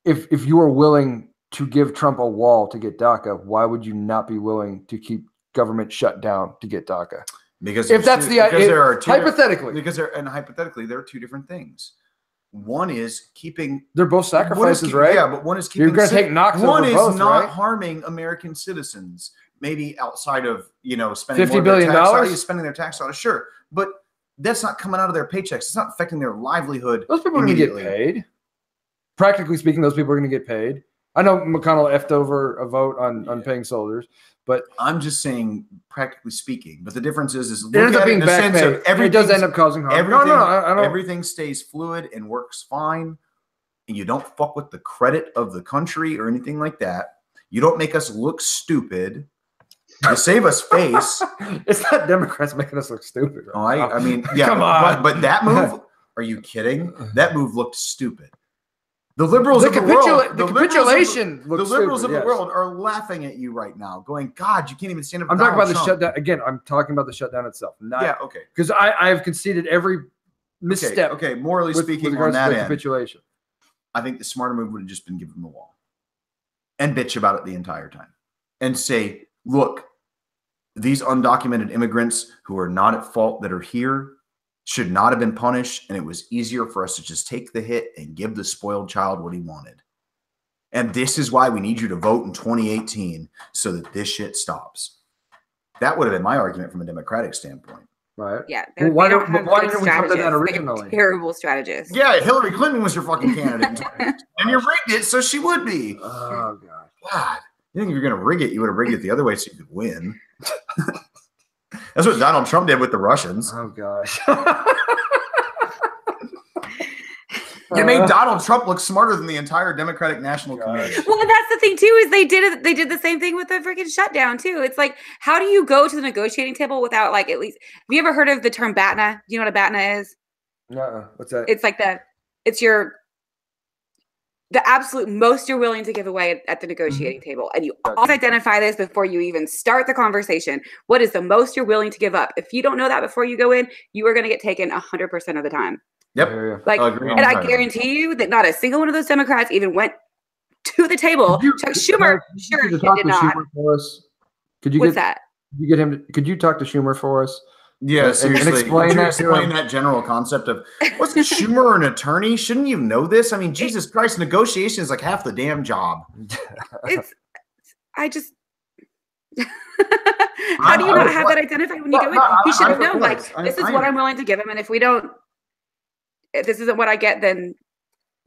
if you are willing to give Trump a wall to get DACA, why would you not be willing to keep government shut down to get DACA?
Because
if that's the idea, there are hypothetically,
hypothetically there are two different things. One is keeping.
They're both sacrifices, right?
Yeah, but one is keeping.
You're going to take knocks.
One is
both,
not
right?
harming American citizens. Maybe outside of spending
$50 billion,
spending their tax dollars, sure, but that's not coming out of their paychecks. It's not affecting their livelihood.
Those people are going to get paid. Practically speaking, those people are going to get paid. I know McConnell effed over a vote on paying soldiers, but
I'm just saying, practically speaking. But the difference is
it ends up being back pay. It does end up causing harm. No,
everything stays fluid and works fine, and you don't fuck with the credit of the country or anything like that. You don't make us look stupid. You save us face.
It's not Democrats making us look stupid.
Oh, I mean, yeah.
Come on.
But that move, are you kidding? That move looked stupid. The liberals of the world, the liberals of the world are laughing at you right now, going, God, you can't even stand up.
I'm talking about the shutdown. Again, I'm talking about the shutdown itself.
Okay.
Because I have conceded every misstep.
Okay, morally speaking, on that end,
capitulation.
I think the smarter move would have just been give them the wall and bitch about it the entire time and say, look, these undocumented immigrants who are not at fault that are here should not have been punished, and it was easier for us to just take the hit and give the spoiled child what he wanted. And this is why we need you to vote in 2018 so that this shit stops. That would have been my argument from a Democratic standpoint.
Right.
Yeah.
Why didn't we come to that originally?
Terrible strategist.
Yeah, Hillary Clinton was your fucking candidate. And you rigged it so she would be.
Oh,
God. You think if you're going to rig it, you would have rigged it the other way so you could win. That's what Donald Trump did with the Russians.
Oh, gosh.
You made Donald Trump look smarter than the entire Democratic National Committee.
Well, that's the thing, too, is they did the same thing with the freaking shutdown, too. It's like, how do you go to the negotiating table without, like, at least... Have you ever heard of the term BATNA? Do you know what a BATNA is?
No. What's that?
It's like the absolute most you're willing to give away at the negotiating table. And you always identify this before you even start the conversation. What is the most you're willing to give up? If you don't know that before you go in, you are going to get taken 100% of the time.
Yep.
Like, and I guarantee you that not a single one of those Democrats even went to the table. Chuck Schumer, sure, he did not. What's that?
Could you talk to Schumer for us?
Yeah, seriously.
And explain
that general concept of, wasn't Schumer an attorney? Shouldn't you know this? I mean, Jesus Christ, negotiation is like half the damn job.
How do you not have that identified when you go in? He should have known, like, this is what I'm willing to give him, and if this isn't what I get, then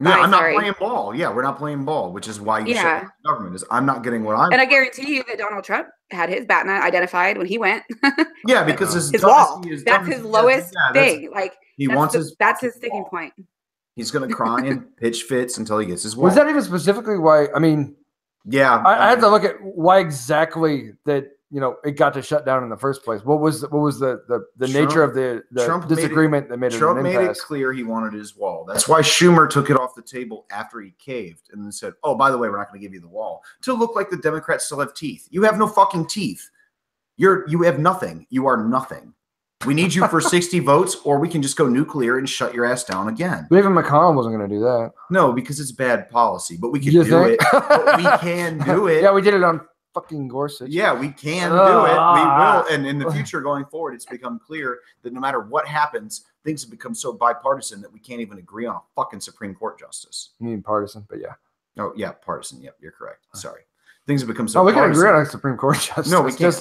I'm not playing ball. Yeah, we're not playing ball, which is why you shut down the government. Is I'm not getting what I'm.
And I guarantee you that Donald Trump had his BATNA identified when he went.
Yeah, because
his wall. That's his lowest thing. Like that's his sticking point.
He's gonna cry and pitch fits until he gets his wall.
Was that even specifically why? I mean,
yeah,
I had to look at why exactly that. It got to shut down in the first place. What was the nature of the disagreement that made it?
Trump made it clear he wanted his wall. That's why Schumer took it off the table after he caved and then said, "Oh, by the way, we're not going to give you the wall." To look like the Democrats still have teeth. You have no fucking teeth. You have nothing. You are nothing. We need you for 60 votes, or we can just go nuclear and shut your ass down again.
But even McConnell wasn't going to do that.
No, because it's bad policy. But we can do it. But we can do it.
Yeah, we did it on fucking Gorsuch.
Yeah, we can do it. We will. And in the future going forward, it's become clear that no matter what happens, things have become so bipartisan that we can't even agree on a fucking Supreme Court justice.
You mean partisan, but yeah.
Oh, yeah, partisan. Yep, you're correct. Sorry. Things have become so
we can
partisan.
agree on a Supreme Court justice.
No, we can't.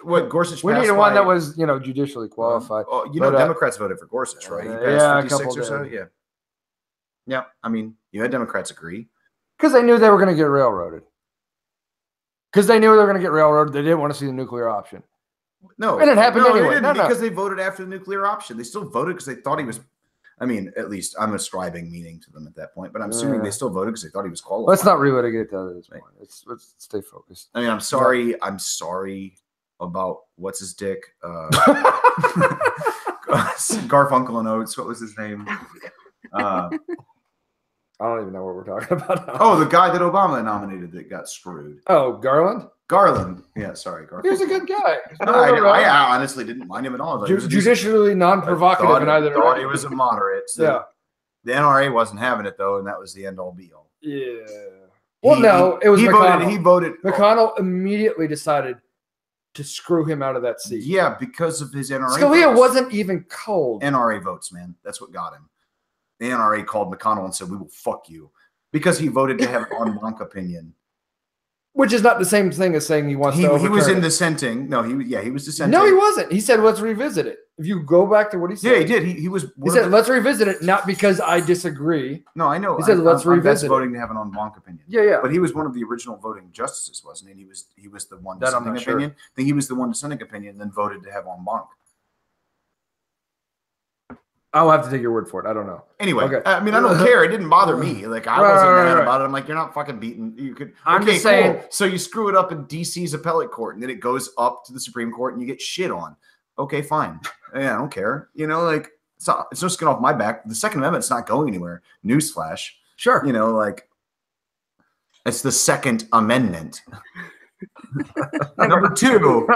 What Gorsuch
we needed one that was, judicially qualified.
Democrats voted for Gorsuch, right? He passed 56 or so. Yeah. Yeah, I mean, you had Democrats agree.
Because they knew they were going to get railroaded. They didn't want to see the nuclear option.
No.
And it happened anyway.
They didn't because they voted after the nuclear option. They still voted because they thought he was, I mean, at least I'm ascribing meaning to them at that point, but I'm assuming they still voted because they thought he was qualified.
Let's not relitigate that at this point. Let's stay focused.
I mean, I'm sorry about what's his dick. Garfunkel and Oates. What was his name?
I don't even know what we're talking about now.
Oh, the guy that Obama nominated that got screwed.
Oh, Garland?
Yeah, sorry, Garland.
He was a good guy.
I honestly didn't mind him at all.
Judicially non-provocative in either
thought he was a moderate. So
yeah.
The NRA wasn't having it, though, and that was the end-all, be-all.
Yeah. Well, it was McConnell.
He voted.
McConnell immediately decided to screw him out of that seat.
Yeah, because of his NRA
Scalia
votes.
wasn't even cold.
NRA votes, man. That's what got him. The NRA called McConnell and said, "We will fuck you," because he voted to have an en banc opinion,
which is not the same thing as saying he wants to overturn.
He was in dissenting. No, he was dissenting.
No, he wasn't. He said, "Let's revisit it." If you go back to what he said,
yeah, he did. He
said, "Let's revisit it," not because I disagree.
No, I know.
He said, "Let's revisit it."
Voting to have an en banc opinion.
Yeah.
But he was one of the original voting justices, wasn't he? He was the one dissenting opinion. I think he was the one dissenting opinion, and then voted to have en banc.
I'll have to take your word for it. I don't know.
Anyway, okay. I mean, I don't care. It didn't bother me. Like, I wasn't mad about it. I'm like, you're not fucking beaten. You could.
I'm just saying.
Cool. So you screw it up in DC's appellate court, and then it goes up to the Supreme Court, and you get shit on. Okay, fine. Yeah, I don't care. It's no skin off my back. The Second Amendment's not going anywhere. Newsflash.
Sure.
It's the Second Amendment. Number 2,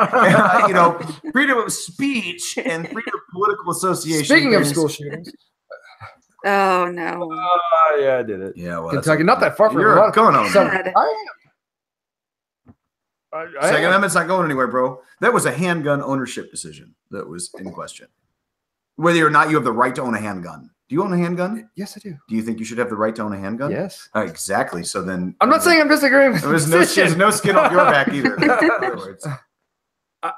freedom of speech and freedom of political association.
Speaking of school shootings.
Oh, no.
Yeah, I did it.
Yeah, well,
Kentucky, not that far from
here. You're going on. Second Amendment's not going anywhere, bro. That was a handgun ownership decision that was in question. Whether or not you have the right to own a handgun. Do you own a handgun?
Yes, I do.
Do you think you should have the right to own a handgun?
Yes.
Exactly. So then
I'm not saying I'm disagreeing with
there's no skin off your back either. In other words.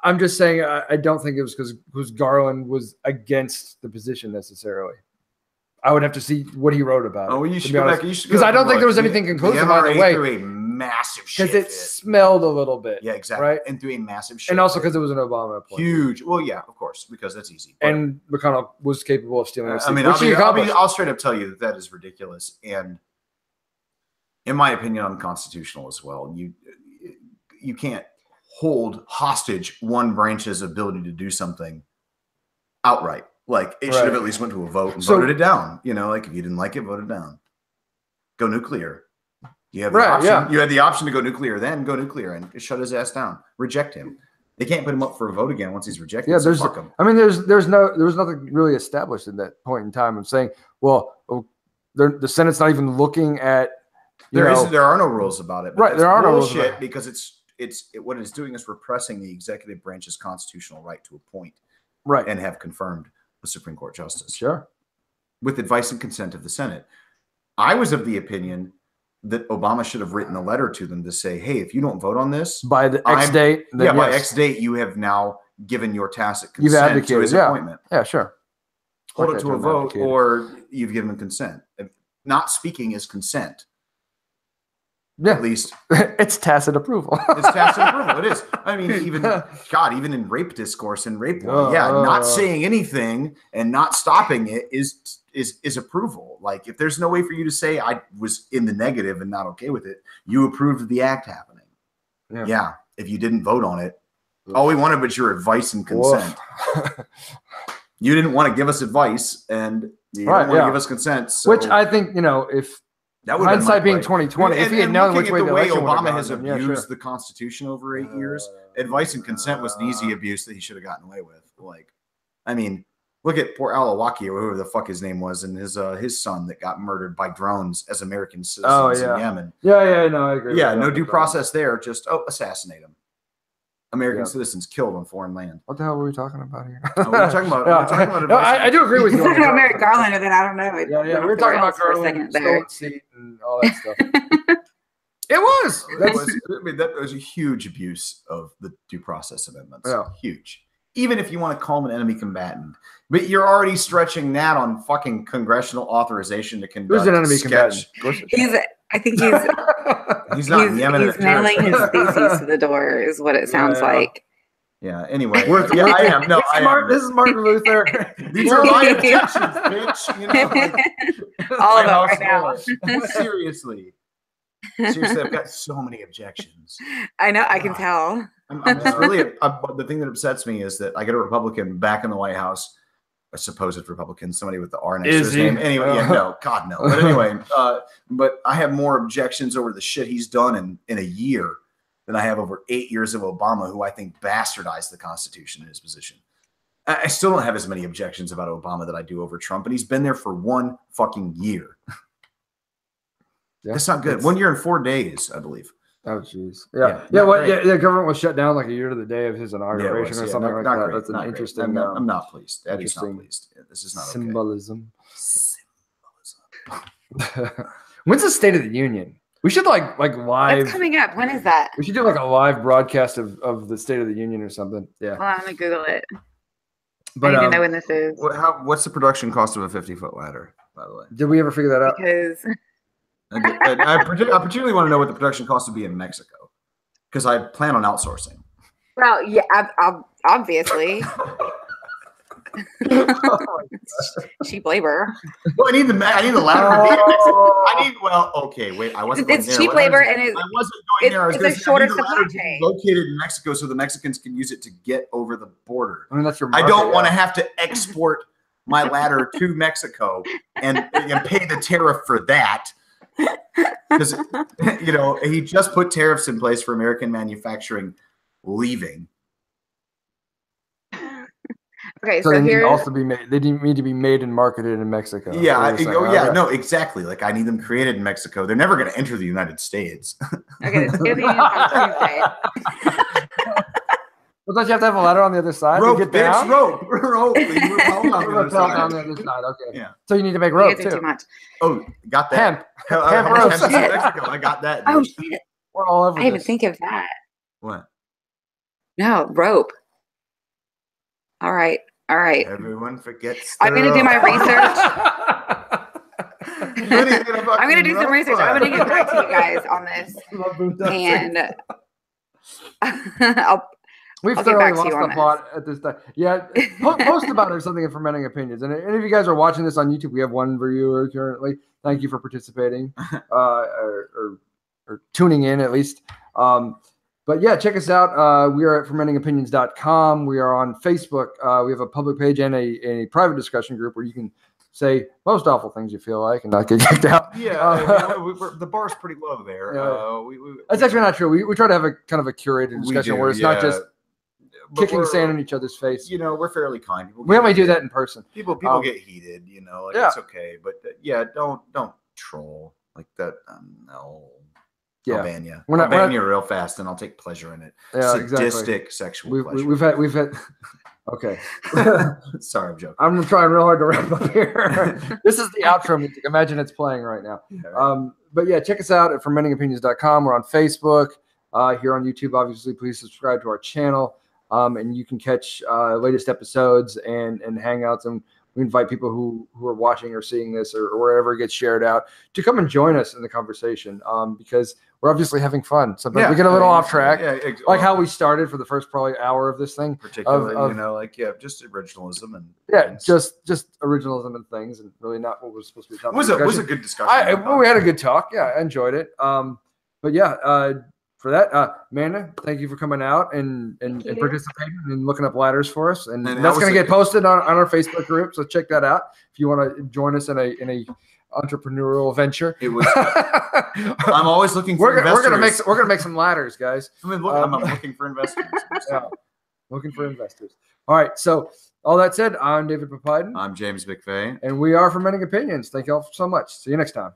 I'm just saying I don't think it was because Garland was against the position necessarily. I would have to see what he wrote about.
Oh, well, you should go back.
Because I don't think there was anything conclusive either way.
Threw a massive shit.
Because it smelled a little bit.
Yeah, exactly.
Right?
And threw a massive shit.
And also because it was an Obama appointment.
Huge. Well, yeah, of course, because that's easy.
But, and McConnell was capable of stealing.
I mean, I'll straight up tell you that is ridiculous. And in my opinion, unconstitutional as well. You can't hold hostage one branch's ability to do something outright. Like, it should have at least went to a vote and voted it down. If you didn't like it, vote it down. Go nuclear. You have the option. Yeah. You had the option to go nuclear, then go nuclear and shut his ass down. Reject him. They can't put him up for a vote again once he's rejected.
Yeah,
so fuck him.
I mean, there was nothing really established in that point in time of saying, well, the Senate's not even looking at.
There are no rules about it.
Right, there are no rules about it
because what it's doing is repressing the executive branch's constitutional right to appoint,
right,
and have confirmed the Supreme Court justice.
Sure.
With advice and consent of the Senate. I was of the opinion that Obama should have written a letter to them to say, hey, if you don't vote on this
by the X date,
by X date, you have now given your tacit consent to his appointment.
Yeah, sure.
Hold it to a vote, or you've given consent. Not speaking is consent.
Yeah,
at least
it's tacit approval.
It's tacit approval. It is. I mean, even in rape discourse and rape law, not saying anything and not stopping it is approval. Like, if there's no way for you to say I was in the negative and not okay with it, you approved of the act happening. Yeah. If you didn't vote on it, all we wanted was your advice and consent. You didn't want to give us advice, and you didn't want to give us consent. So.
Which I think, if that would hindsight being 2020, if he had known which way the way
Obama has abused the Constitution over 8 years, advice and consent was an easy abuse that he should have gotten away with. Like, I mean, look at poor Al-Awlaki, or whoever the fuck his name was, and his son that got murdered by drones as American citizens in Yemen.
Yeah, no, I agree.
Yeah, no due process there. Just assassinate him. American citizens killed on foreign land.
What the hell were we talking about here?
We're talking about. We're talking about
I do agree with you.
Talking about Merrick Garland, and then I don't know.
Yeah. We were talking about Garland, stolen seat, and all that stuff. It was.
That was a huge abuse of the due process amendments.
Yeah.
Huge. Even if you want to call him an enemy combatant, but you're already stretching that on fucking congressional authorization to conduct.
Who's an enemy combatant?
I think
he's not
he's nailing his theses to the door, is what it sounds like.
Yeah. Anyway, I am. No,
this is Martin Luther.
These are my objections, bitch. You know,
all of them right now.
Seriously, I've got so many objections.
I know. I can tell.
I'm just really the thing that upsets me is that I get a Republican back in the White House, a supposed Republican, somebody with the R next to his name. Anyway, no, God no. But anyway, but I have more objections over the shit he's done in a year than I have over 8 years of Obama, who I think bastardized the Constitution in his position. I still don't have as many objections about Obama that I do over Trump, and he's been there for 1 fucking year. That's not good. 1 year and 4 days, I believe.
Oh, jeez. The government was shut down like a year to the day of his inauguration or something like that. That's an interesting.
I'm not pleased. Eddie's not pleased. This is not
symbolism. When's the State of the Union? We should like live.
What's coming up? When is that?
We should do like a live broadcast of the State of the Union or something. Yeah.
Well, I'm gonna Google it.
But
I need to know when this is.
What's the production cost of a 50-foot ladder? By the way,
did we ever figure that out?
Because.
I particularly want to know what the production cost would be in Mexico, because I plan on outsourcing.
Well, yeah, obviously. Cheap labor.
Well, I need the ladder. Okay, wait. I wasn't.
It's cheap labor, and
I wasn't going there. I was
it's a shorter supply chain.
Located in Mexico, so the Mexicans can use it to get over the border.
I mean, that's your market,
I don't want to have to export my ladder to Mexico and pay the tariff for that. Because he just put tariffs in place for American manufacturing leaving.
Okay,
so they need to also be made. They need to be made and marketed in Mexico.
Yeah, no, exactly. Like I need them created in Mexico. They're never going to enter the United States.
Okay, the State of the Union on Tuesday.
Well, don't you have to have a ladder on the other side?
Rope,
to get down?
rope.
On the other side. Okay. Yeah. So you need to make rope too.
Too much.
Oh, got that.
Hemp ropes.
Mexico. I got that.
Oh shit.
We're all over.
I didn't even think of that.
What?
No, rope. All right.
Everyone forgets.
I'm going to do my research. I'm going to do some research. I'm going to get back to you guys on this. And
We've thoroughly lost the plot at this time. Yeah, post about it or something in Fermenting Opinions. And if you guys are watching this on YouTube, we have 1 viewer currently. Thank you for participating or tuning in at least. But yeah, check us out. We are at fermentingopinions.com. We are on Facebook. We have a public page and a private discussion group where you can say most awful things you feel like and not get kicked out.
Yeah, the bar's pretty low there.
That's actually not true. We try to have a kind of a curated discussion where it's not just kicking sand in each other's face.
We're fairly kind.
We only do that in person.
People get heated. It's okay. But don't troll like that. No.
Yeah.
I'll ban you. I'll ban you real fast, and I'll take pleasure in it.
Yeah,
sadistic sexual pleasure.
We've had. Okay.
Sorry, I'm joking.
I'm trying real hard to wrap up here. This is the outro music. Imagine it's playing right now. But yeah, check us out at fermentingopinions.com. We're on Facebook. Here on YouTube, obviously, please subscribe to our channel. And you can catch latest episodes and hangouts, and we invite people who are watching or seeing this or wherever it gets shared out to come and join us in the conversation, because we're obviously having fun. Sometimes we get a little off track, like how we started for the first probably hour of this thing.
Particularly, just originalism and
just originalism and things, and really not what we're supposed to be talking.
It was a good discussion.
We had a good talk. Yeah, I enjoyed it. But yeah. For that, Amanda, thank you for coming out and participating and looking up ladders for us. And that's going to get posted on our Facebook group, so check that out if you want to join us in a entrepreneurial venture.
It was. I'm always looking for investors.
We're gonna make some ladders, guys.
I'm looking for investors.
Looking for investors. All right. So all that said, I'm David Papiden.
I'm James McVeigh,
and we are Fermenting Opinions. Thank you all so much. See you next time.